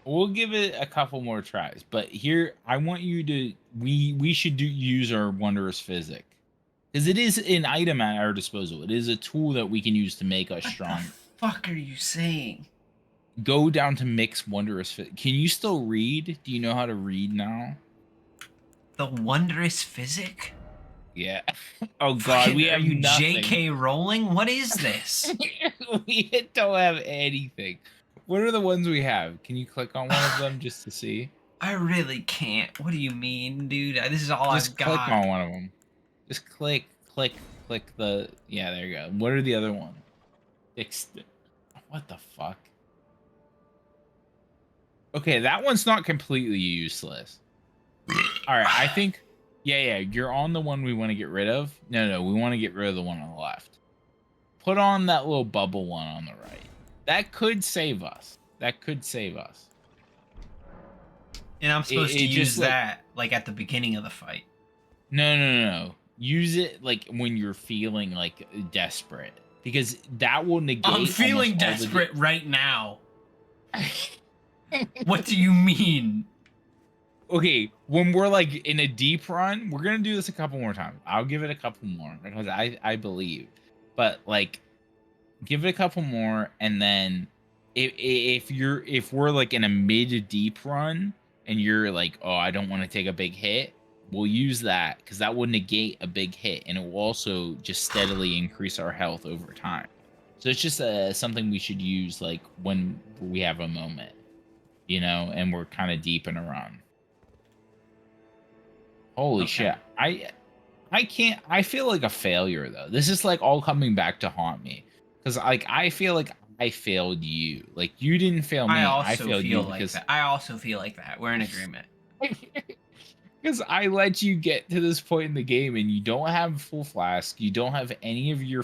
We'll give it a couple more tries, but here I want you to. We should use our wondrous physic, because it is an item at our disposal. It is a tool that we can use to make us strong. What the fuck are you saying? Go down to mix wondrous physic. Can you still read? Do you know how to read now? The wondrous physic? Yeah. Oh god, we have are you nothing. J.K. Rowling? What is this? We don't have anything. What are the ones we have? Can you click on one of them just to see? I really can't. What do you mean, dude? This is all Just I've got. click on one of them. Just click the. Yeah, there you go. What are the other ones? What the fuck? Okay, that one's not completely useless. All right, I think. Yeah, you're on the one we want to get rid of. No, we want to get rid of the one on the left. Put on that little bubble one on the right. That could save us. And I'm supposed to use that like at the beginning of the fight. No. Use it like when you're feeling like desperate, because that will negate. I'm feeling desperate right now. What do you mean? Okay, when we're like in a deep run, we're gonna do this a couple more times. I'll give it a couple more because I believe, but like give it a couple more, and then if we're like in a mid deep run and you're like, oh, I don't want to take a big hit, we'll use that because that will negate a big hit, and it will also just steadily increase our health over time. So it's just something we should use like when we have a moment, and we're kind of deep in a run. Holy Okay. shit. I can't. I feel like a failure though. This is like all coming back to haunt me because like I feel like I failed you. Like you didn't fail I me. I also failed feel you like because that. I also feel like that. We're in agreement. because I let you get to this point in the game and you don't have full flask. You don't have any of your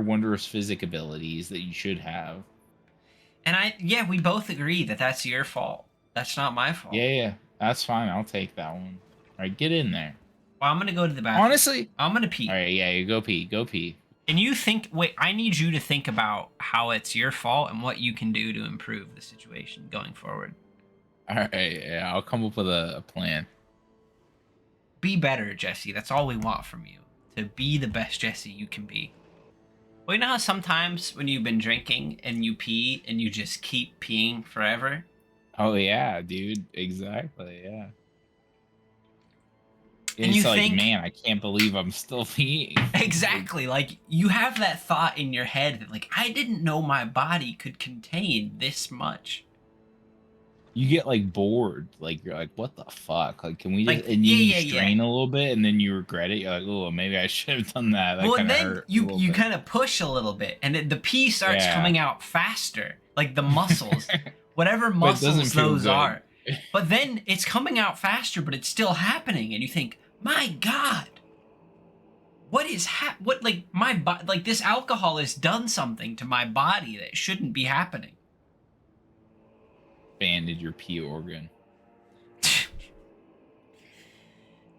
wondrous physic abilities that you should have. And yeah, we both agree that that's your fault. That's not my fault. Yeah, that's fine. I'll take that one. All right, get in there. Well, I'm gonna go to the bathroom. Honestly, I'm gonna all pee. right. Yeah, you go pee. Go pee. And you think, wait, I need you to think about how it's your fault and what you can do to improve the situation going forward. All right. Yeah, I'll come up with a plan. Be better, Jesse. That's all we want from you. To be the best Jesse you can be. Well, you know how sometimes when you've been drinking and you pee and you just keep peeing forever? Oh yeah, dude. Exactly. Yeah. And It's you like, think, man, I can't believe I'm still peeing. exactly, like you have that thought in your head that, like, I didn't know my body could contain this much. You get like bored. Like you're like, what the fuck? Like, can we just? Like, And yeah, you yeah, yeah. strain a little bit, and then you regret it. You're like, oh, maybe I should have done that. That Well, and kind of then hurt a you little you bit. kind of push a little bit, and the pee starts Yeah. coming out faster, like the muscles, whatever But it doesn't muscles feel those good. are. But then it's coming out faster, but it's still happening, and you think, my God, what is what, like, my body, like, this alcohol has done something to my body that shouldn't be happening. Banded your pee organ.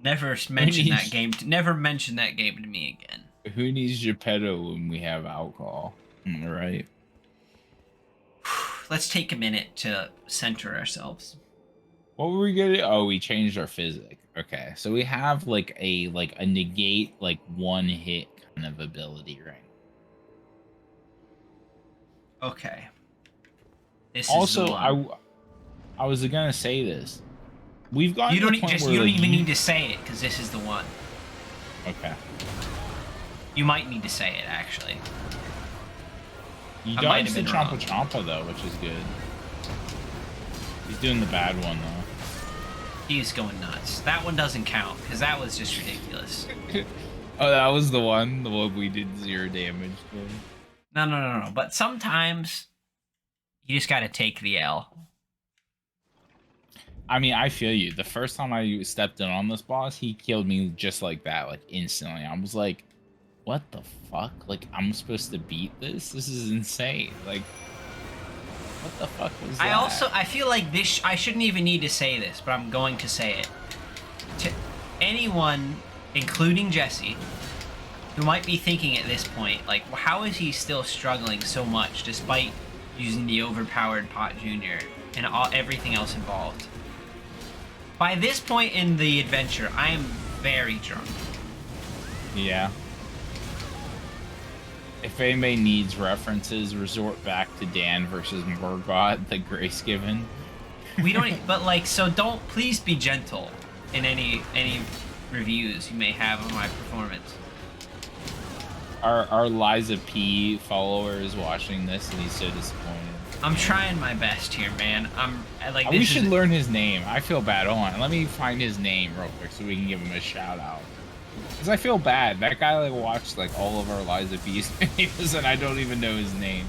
Never mention that game. Never mention that game to me again. Who needs Geppetto when we have alcohol? All right. Let's take a minute to center ourselves. What were we gonna? Oh, we changed our physic. Okay, so we have like a negate like one hit kind of ability, right? Okay. This Also, is the one. I was gonna say this. We've gotten You to don't the point just where you don't like, even need to say it because this is the one. Okay. You might need to say it actually. You I might dodged have the been Champa wrong. Champa though, which is good. He's doing the bad one though. He's going nuts. That one doesn't count because that was just ridiculous. Oh, that was the one we did 0 damage to. No. But sometimes you just got to take the L. I mean, I feel you. The first time I stepped in on this boss, he killed me just like that, like instantly. I was like, what the fuck? Like, I'm supposed to beat this? This is insane. Like, what the fuck was that? I feel like this, I shouldn't even need to say this, but I'm going to say it. To anyone, including Jesse, who might be thinking at this point, like, well, how is he still struggling so much despite using the overpowered Pot Jr. and everything else involved? By this point in the adventure, I am very drunk. Yeah. If anybody needs references, resort back to Dan versus Morgoth, the Grace Given. We don't, but like, so don't, please be gentle in any reviews you may have of my performance. Our Liza P follower is watching this and he's so disappointed. I'm trying my best here, man. We should learn his name. I feel bad. Hold on, let me find his name real quick so we can give him a shout out. Because I feel bad. That guy like watched like all of our Liza P's videos and I don't even know his name.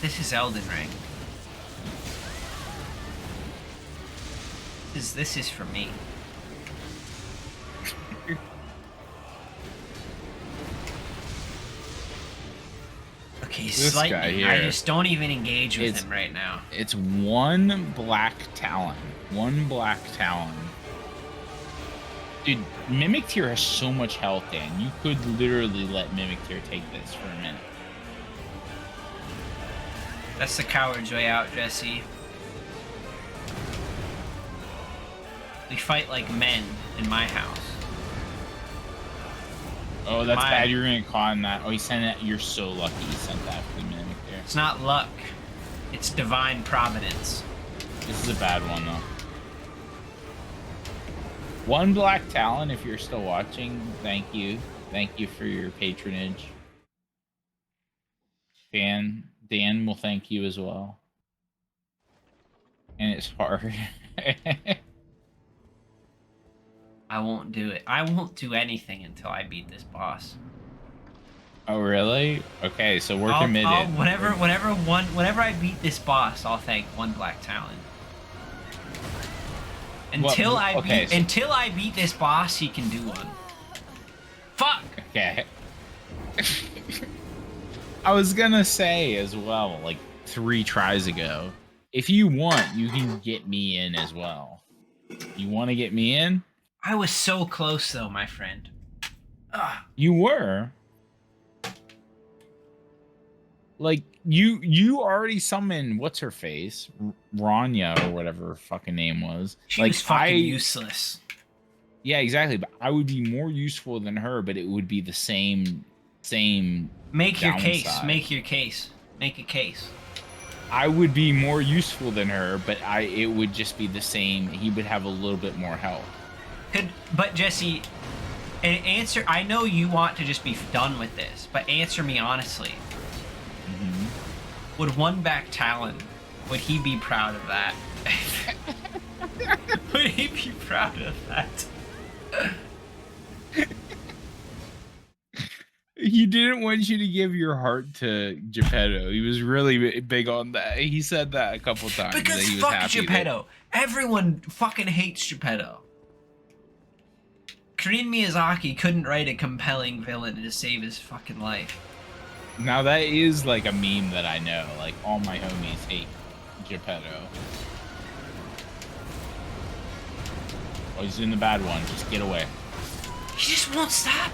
This is Elden Ring. This is for me. Okay, This guy here. I just don't even engage with him right now. It's one black talon. One black talon. Dude, Mimic Tier has so much health, Dan. You could literally let Mimic Tier take this for a minute. That's the coward's way out, Jesse. We fight like men in my house. Oh, that's bad. You're gonna con that. Oh, he sent it. You're so lucky he sent that for the mimic there. It's not luck. It's divine providence. This is a bad one, though. One Black Talon, if you're still watching, thank you. Thank you for your patronage. Dan will thank you as well. And it's hard. I won't do it. I won't do anything until I beat this boss. Oh, really? Okay, so we're committed. Whenever I beat this boss, I'll thank one Black Talon. Until I beat this boss, he can do one. Fuck. Okay. I was gonna say as well, like 3 tries ago, if you want, you can get me in as well. You want to get me in? I was so close, though, my friend. Ugh. You were. Like, you already summoned what's her face, Rania or whatever her fucking name was. She like, was fucking useless. Yeah, exactly. But I would be more useful than her, but it would be the same. Make your downside. case. Make your case. Make a case. I would be more useful than her, but it would just be the same. He would have a little bit more help. But Jesse, answer. I know you want to just be done with this, but answer me honestly. Would one Black Talon, would he be proud of that? Would he be proud of that? He didn't want you to give your heart to Geppetto. He was really big on that. He said that a couple times. Because that he was fuck happy Geppetto. Everyone fucking hates Geppetto. Korean Miyazaki couldn't write a compelling villain to save his fucking life. Now that is like a meme that I know. Like all my homies hate Geppetto. Oh, he's doing the bad one. Just get away. He just won't stop.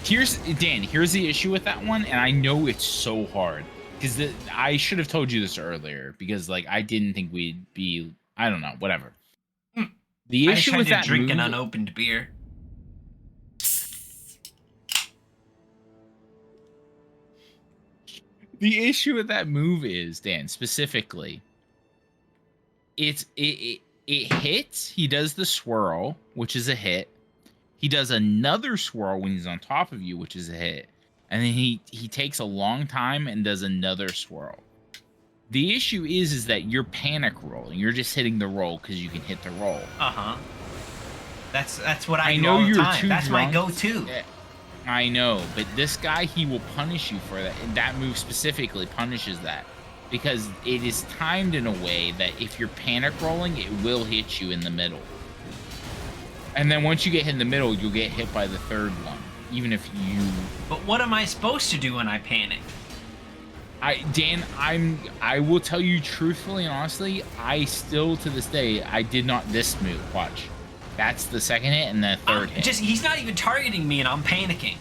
Here's the issue with that one, and I know it's so hard because I should have told you this earlier because like I didn't think we'd be. I don't know. Whatever. The issue with that drink an unopened beer. The issue with that move is, Dan, specifically, it hits. He does the swirl, which is a hit. He does another swirl when he's on top of you, which is a hit. And then he takes a long time and does another swirl. The issue is that you're panic rolling. You're just hitting the roll because you can hit the roll. Uh-huh. That's what I do all the time. That's my go-to. I know, but this guy, he will punish you for that. And that move specifically punishes that. Because it is timed in a way that if you're panic rolling, it will hit you in the middle. And then once you get hit in the middle, you'll get hit by the third one. Even if you... But what am I supposed to do when I panic? Dan, I will tell you truthfully and honestly, I still to this day, I did not this move. Watch. That's the second hit and the third hit. He's not even targeting me and I'm panicking.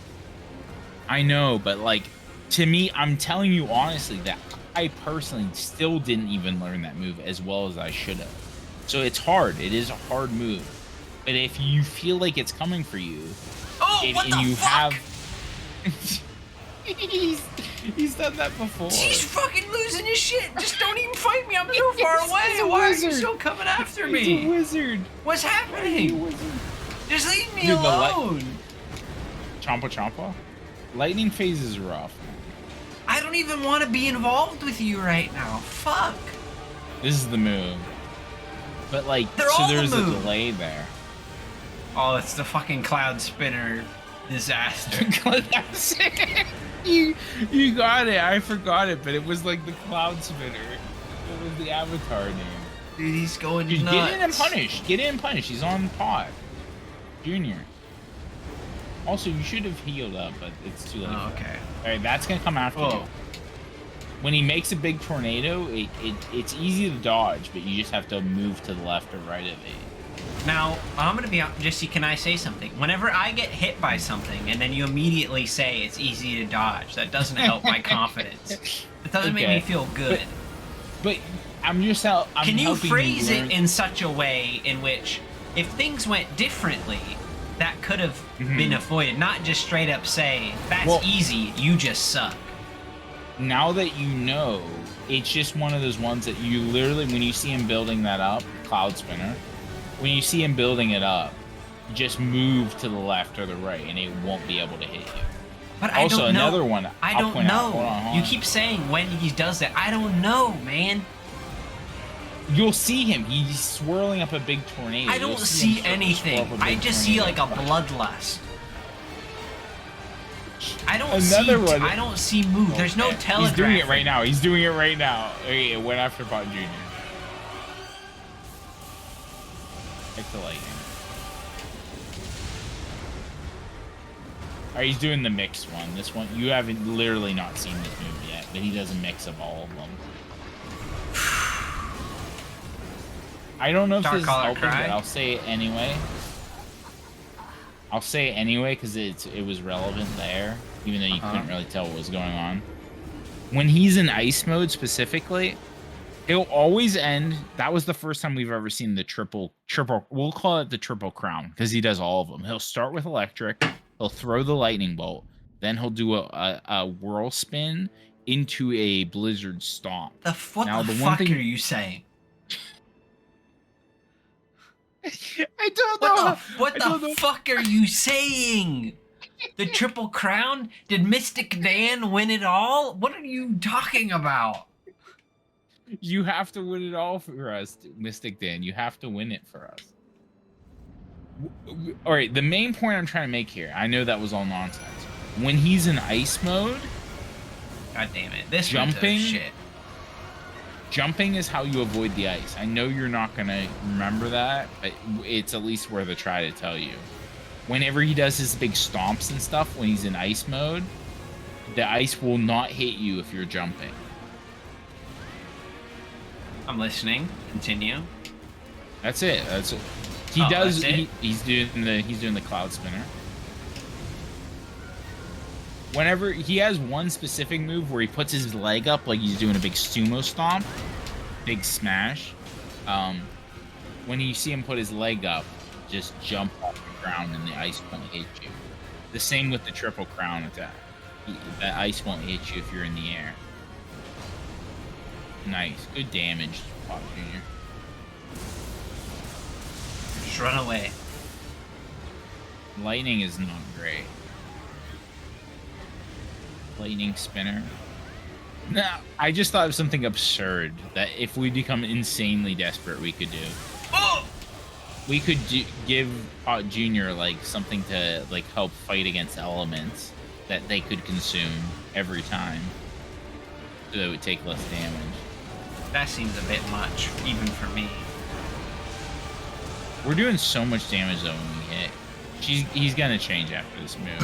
I know, but like, to me, I'm telling you honestly that I personally still didn't even learn that move as well as I should have. So it's hard. It is a hard move. But if you feel like it's coming for you, he's done that before. He's fucking losing his shit. Just don't even fight me. I'm so far away. Why are you still coming after me? He's a wizard. What's happening? Just leave me alone. Champa Champa? Lightning phase is rough. I don't even want to be involved with you right now. Fuck. This is the move. But like, there's a delay there. Oh, it's the fucking cloud spinner disaster. You got it. I forgot it, but it was like the cloud spinner. It was the avatar name. Dude, he's going nuts. Get in and punish. Get in and punish. He's on pod. Junior. Also, you should have healed up, but it's too late. Oh, okay. Alright, that's gonna come after you. When he makes a big tornado, it's easy to dodge, but you just have to move to the left or right of it. Now, I'm gonna be Jesse. Can I say something? Whenever I get hit by something, and then you immediately say it's easy to dodge, that doesn't help my confidence. It doesn't make me feel good. But I'm just out. Can you phrase it in such a way in which, if things went differently, that could have been avoided? Not just straight up say that's easy. You just suck. Now that you know, it's just one of those ones that you literally, when you see him building that up, Cloud Spinner, when you see him building it up, just move to the left or the right, and it won't be able to hit you. But I don't know. Another one. I don't know. Hold on. You keep saying when he does that. I don't know, man. You'll see him. He's swirling up a big tornado. I don't see anything. I just see like a bloodlust. I don't see move. There's no telegraph. He's doing it right now. He's doing it right now. Okay, it went after Pot Jr. Like the lightning. Alright, he's doing the mix one. This one, you haven't literally not seen this move yet, but he does a mix of all of them. I don't know if this is helping, but I'll say it anyway. I'll say it anyway because it was relevant there, even though you couldn't really tell what was going on. When he's in ice mode specifically, he'll always end. That was the first time we've ever seen the triple. We'll call it the triple crown because he does all of them. He'll start with electric. He'll throw the lightning bolt. Then he'll do a whirl spin into a blizzard stomp. What the fuck are you saying? I don't know. What the fuck are you saying? The Triple Crown? Did Mystic Dan win it all? What are you talking about? You have to win it all for us, Mystic Dan. You have to win it for us. All right, the main point I'm trying to make here, I know that was all nonsense. When he's in ice mode, God damn it. This shit. Jumping is how you avoid the ice. I know you're not going to remember that, but it's at least worth a try to tell you. Whenever he does his big stomps and stuff, when he's in ice mode, the ice will not hit you if you're jumping. I'm listening. Continue. That's it. That's it. He does. He's doing the cloud spinner. Whenever he has one specific move where he puts his leg up like he's doing a big sumo stomp, big smash. When you see him put his leg up, just jump off the ground and the ice won't hit you. The same with the triple crown attack. The ice won't hit you if you're in the air. Nice, good damage, Pop Jr. Just run away. Lightning is not great. Lightning spinner. No, I just thought of something absurd that if we become insanely desperate, we could do. Oh! We could give Pot Jr. like something to like help fight against elements that they could consume every time, so that it would take less damage. That seems a bit much, even for me. We're doing so much damage though when we hit. He's gonna change after this move.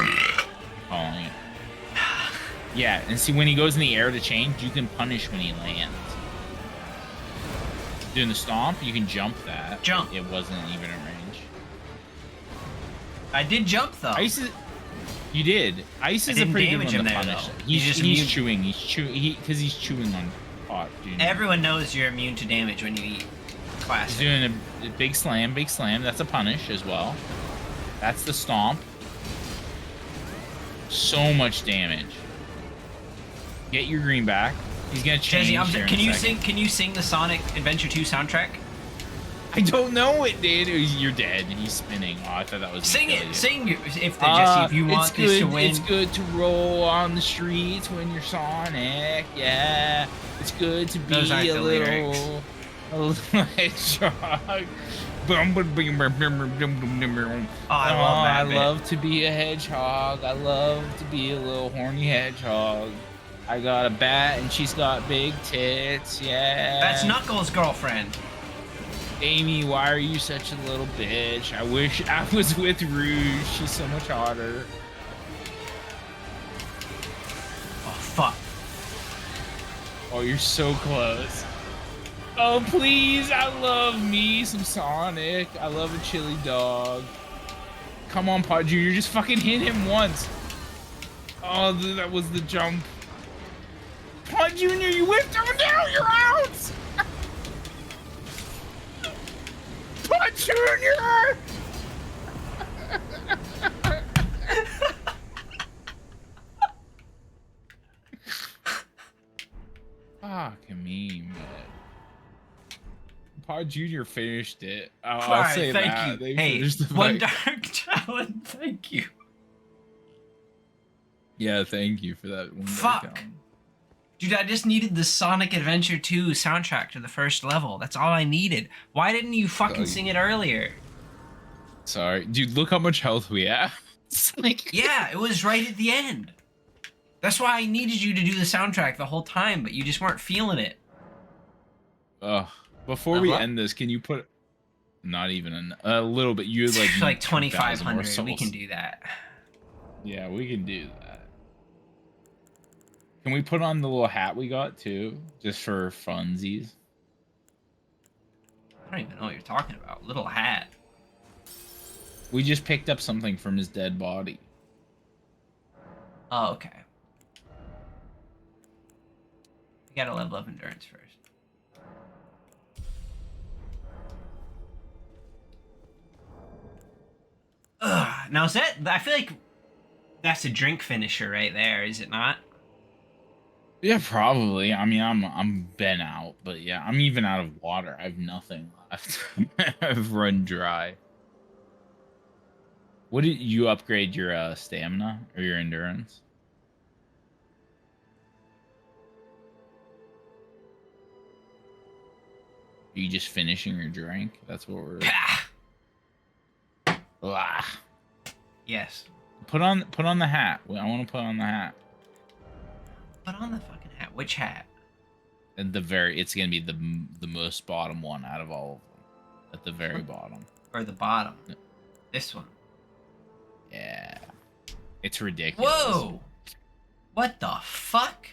Calling it. Yeah, and see when he goes in the air to change, you can punish when he lands. Doing the stomp, you can jump that. Jump. It wasn't even in range. I did jump though. Ice is. You did. Ice is a pretty good one to punish. He's chewing. He's chewing. Because he's chewing on pot. Everyone knows you're immune to damage when you eat. Classic. He's doing a big slam. Big slam. That's a punish as well. That's the stomp. So much damage. Get your green back. He's gonna change. Jesse, can you sing the Sonic Adventure 2 soundtrack? I don't know it, dude. You're dead. He's spinning. Oh, I thought that was. Sing it. Sing it. Jesse, if you want this to win. It's good to roll on the streets when you're Sonic. Yeah. It's good to be a little hedgehog. Oh, I love to be a hedgehog. I love to be a little horny hedgehog. I got a bat and she's got big tits, yeah. That's Knuckles' girlfriend. Amy, why are you such a little bitch? I wish I was with Rouge. She's so much hotter. Oh, fuck. Oh, you're so close. Oh, please. I love me some Sonic. I love a chili dog. Come on, Pod Junior. Just fucking hit him once. Oh, that was the jump. Pod Junior, you whipped him down. You're out. Pod Junior. Fuck me, man. Pod Junior finished it. I'll Alright, say thank that. you. They Hey, finished the one fight. dark challenge. Thank you. Yeah, thank you for that one. Fuck. Dude, I just needed the Sonic Adventure 2 soundtrack to the first level. That's all I needed. Why didn't you fucking sing it earlier? Sorry. Dude, look how much health we have. It's like... Yeah, it was right at the end. That's why I needed you to do the soundtrack the whole time, but you just weren't feeling it. Before we end this, can you put... Not even a little bit. You like... Like 2,500. 2,500. We can do that. Yeah, we can do that. Can we put on the little hat we got, too? Just for funsies? I don't even know what you're talking about. Little hat. We just picked up something from his dead body. Oh, okay. We gotta level up endurance first. Ugh. Now is that... I feel like that's a drink finisher right there, is it not? Yeah, probably. I mean, I'm been out, but yeah, I'm even out of water. I have nothing left. I've run dry. What did you upgrade your stamina or your endurance? Are you just finishing your drink? That's what we're. Ah. Yes. Put on the hat. I want to put on the hat. Put on the fucking hat. Which hat? At the it's gonna be the most bottom one out of all of them. At the very bottom. Or the bottom? This one. Yeah. It's ridiculous. Whoa! What the fuck?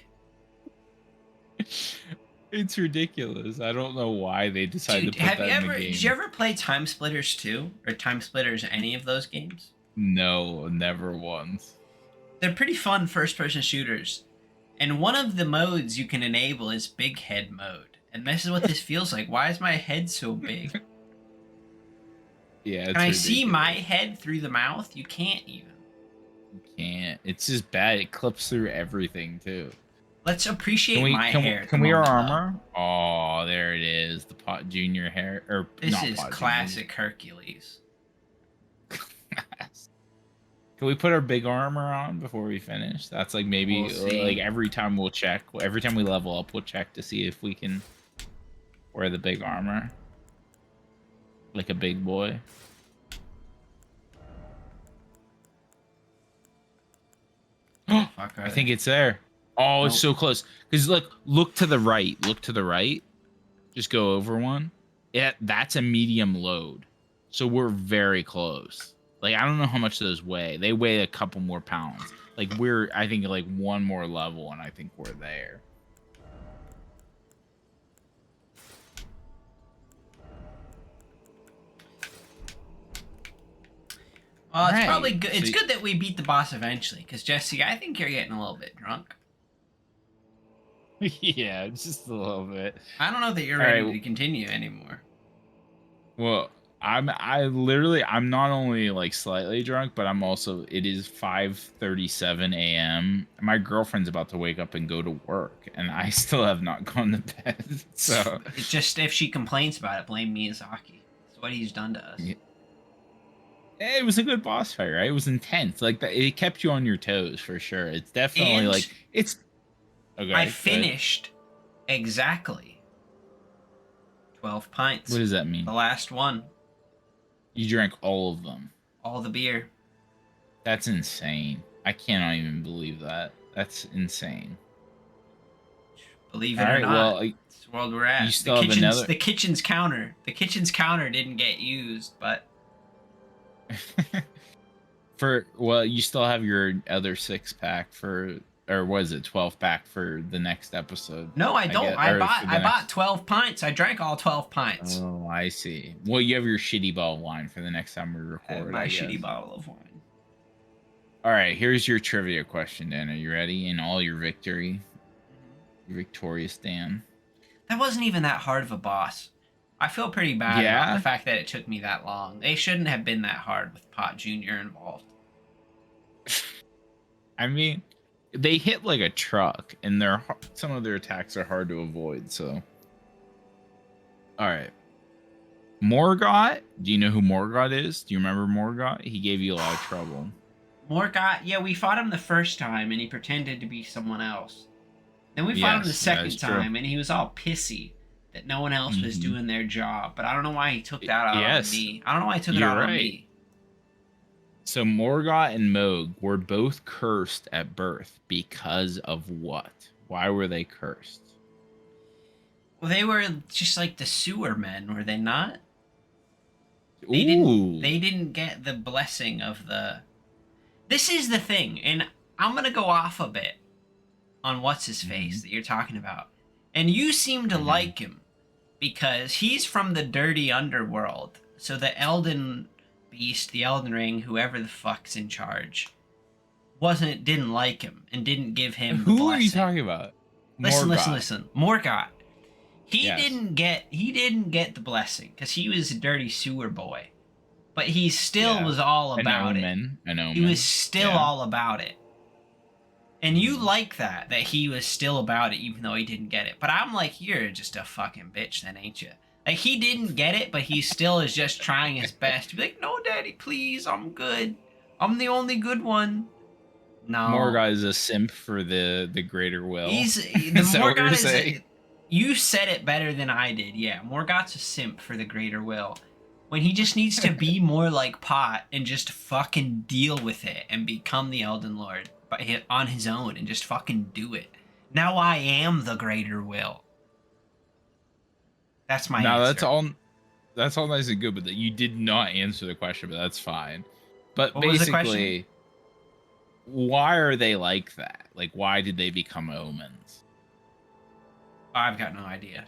It's ridiculous. I don't know why they decided to put that in the game. Did you ever play Time Splitters 2? Or Time Splitters, any of those games? No, never once. They're pretty fun first-person shooters. And one of the modes you can enable is Big Head mode. And this is what this feels like. Why is my head so big? Yeah, it's Can I ridiculous. see my head through the mouth? You can't even. You can't. It's just bad. It clips through everything, too. Let's appreciate my hair. Can we wear armor? Oh, there it is. The Pot Junior hair. Or this not is Pot classic Hercules. Can we put our big armor on before we finish? That's like maybe like every time we'll check. Every time we level up, we'll check to see if we can wear the big armor. Like a big boy. I think it's there. Oh, it's so close. Because look to the right. Look to the right. Just go over one. Yeah, that's a medium load. So we're very close. Like, I don't know how much those weigh. They weigh a couple more pounds. Like, I think, like, one more level, and I think we're there. Well, it's probably good. It's good that we beat the boss eventually, because, Jesse, I think you're getting a little bit drunk. Yeah, just a little bit. I don't know that you're ready to continue anymore. Well... I'm not only like slightly drunk, but I'm also, it is 5:37 a.m. My girlfriend's about to wake up and go to work, and I still have not gone to bed. So it's just, if she complains about it, blame Miyazaki. It's what he's done to us. Yeah. It was a good boss fight, right? It was intense. Like it kept you on your toes for sure. It's definitely and like it's. Okay, I finished exactly 12 pints. What does that mean? The last one. You drank all of them. All the beer. That's insane. I cannot even believe that. That's insane. Believe it or not, well, it's the world we're at. You still have another... The kitchen's counter. The kitchen's counter didn't get used, but... well, you still have your other 6-pack for or was it 12 pack for the next episode? No, I I don't. get, or for the I bought next. 12 pints. I drank all 12 pints. Oh, I see. Well, you have your shitty bottle of wine for the next time we I have record, my I shitty guess. bottle of wine. All right, here's your trivia question, Dan. Are you ready? In all your victory, Mhm. your victorious Dan. That wasn't even that hard of a boss. I feel pretty bad about the Yeah, fact that it took me that long. They shouldn't have been that hard with Pot Jr. involved. I mean, they hit like a truck, and some of their attacks are hard to avoid. So, all right, Morgott. Do you know who Morgott is? Do you remember Morgott? He gave you a lot of trouble. Morgott, yeah, we fought him the first time and he pretended to be someone else. Then we fought him the Yes, that is second true. time and he was all pissy that no one else was Mhm. doing their job. But I don't know why he took that out on Yes, me. I don't know why he took it you're out on right. me. So Morgott and Moog were both cursed at birth because of what? Why were they cursed? Well, they were just like the sewer men, were they not? Ooh. They didn't get the blessing of the. This is the thing, and I'm gonna go off a bit on what's his face that you're talking about. And you seem to Mhm. like him because he's from the dirty underworld. So the Elden Beast, the Elden Ring, whoever the fuck's in charge, didn't like him and didn't give him the Who are you blessing. talking about? Listen, listen, Morgott. listen. Morgott. Yes. He didn't get the blessing because he was a dirty sewer boy. But he still Yeah. was all An about it. omen. An He was omen. still Yeah. all about it. And you Mhm. like that he was still about it even though he didn't get it. But I'm like, you're just a fucking bitch then, ain't you? Like, he didn't get it, but he still is just trying his best to be like, no, daddy, please, I'm good. I'm the only good one. No. Morgott is a simp for the greater will. He's the Is that what Morgott you're is saying? you said it better than I did. Yeah, Morgott's a simp for the greater will. When he just needs to be more like Pot and just fucking deal with it and become the Elden Lord on his own and just fucking do it. Now I am the greater will. That's my Now answer. that's all nice and good, but you did not answer the question, but that's fine. But What was the question? basically, why are they like that? Like, why did they become omens? I've got no idea.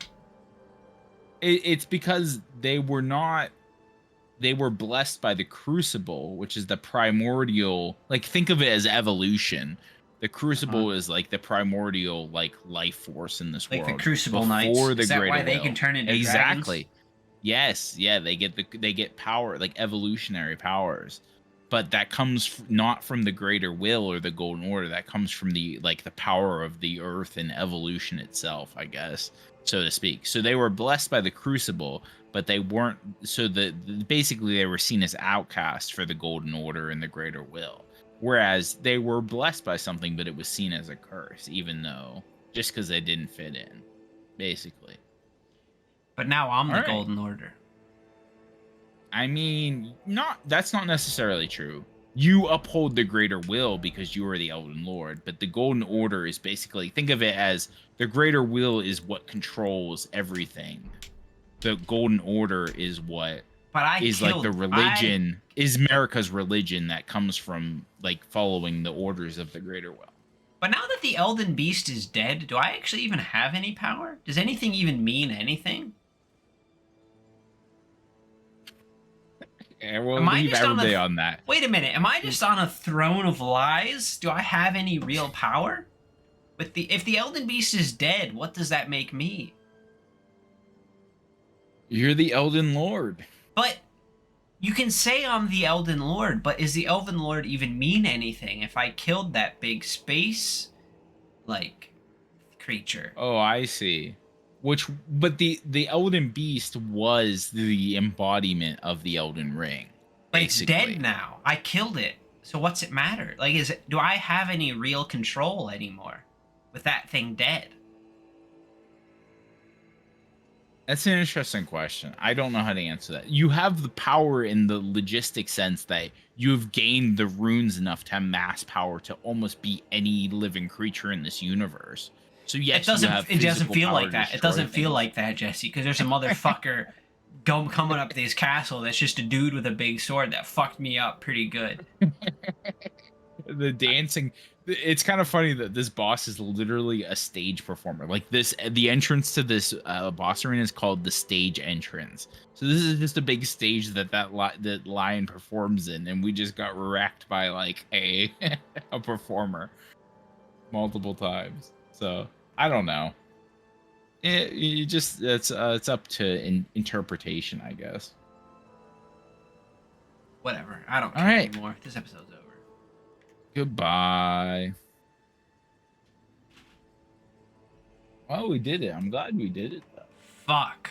It's because they were blessed by the crucible, which is the primordial, like, think of it as evolution. The Uh-huh. crucible is like the primordial, like, life force in this Like the world Crucible Knights. before the Is that greater why they can will. turn into dragons? Exactly. Yes, yeah, they get power, like evolutionary powers. But that comes not from the greater will or the golden order. That comes from the power of the earth and evolution itself, I guess, so to speak. So they were blessed by the crucible, but they weren't. So basically they were seen as outcasts for the golden order and the greater will. Whereas they were blessed by something, but it was seen as a curse, even though just because they didn't fit in, basically. But now I'm All the right. Golden Order. I mean, that's not necessarily true. You uphold the greater will because you are the Elden Lord, but the Golden Order is basically, think of it as the greater will is what controls everything. The Golden Order is what But I is like the killed. I religion, is America's religion that comes from like following the orders of the greater will. But now that the Elden Beast is dead, do I actually even have any power? Does anything even mean anything? And we'll Am I leave just on everybody a on that. Wait a minute, am I just on a throne of lies? Do I have any real power? With the If the Elden Beast is dead, what does that make me? You're the Elden Lord. But you can say I'm the Elden Lord, but is the Elden Lord even mean anything if I killed that big space like creature? Oh, I see. But the Elden Beast was the embodiment of the Elden Ring, But it's dead basically. now. I killed it. So what's it matter? Like, do I have any real control anymore with that thing dead? That's an interesting question. I don't know how to answer that. You have the power in the logistic sense that you've gained the runes enough to amass power to almost be any living creature in this universe. So yes, you have It doesn't physical feel power like to that. It destroy doesn't feel things. like that, Jesse, because there's a motherfucker coming up this castle that's just a dude with a big sword that fucked me up pretty good. The dancing. It's kind of funny that this boss is literally a stage performer. Like this, the entrance to this boss arena is called the stage entrance. So this is just a big stage that lion performs in, and we just got wrecked by like a a performer multiple times. So I don't know. You just it's up to interpretation, I guess. Whatever. I don't All care right. anymore. This episode's over. Goodbye. Well, we did it. I'm glad we did it though. Fuck.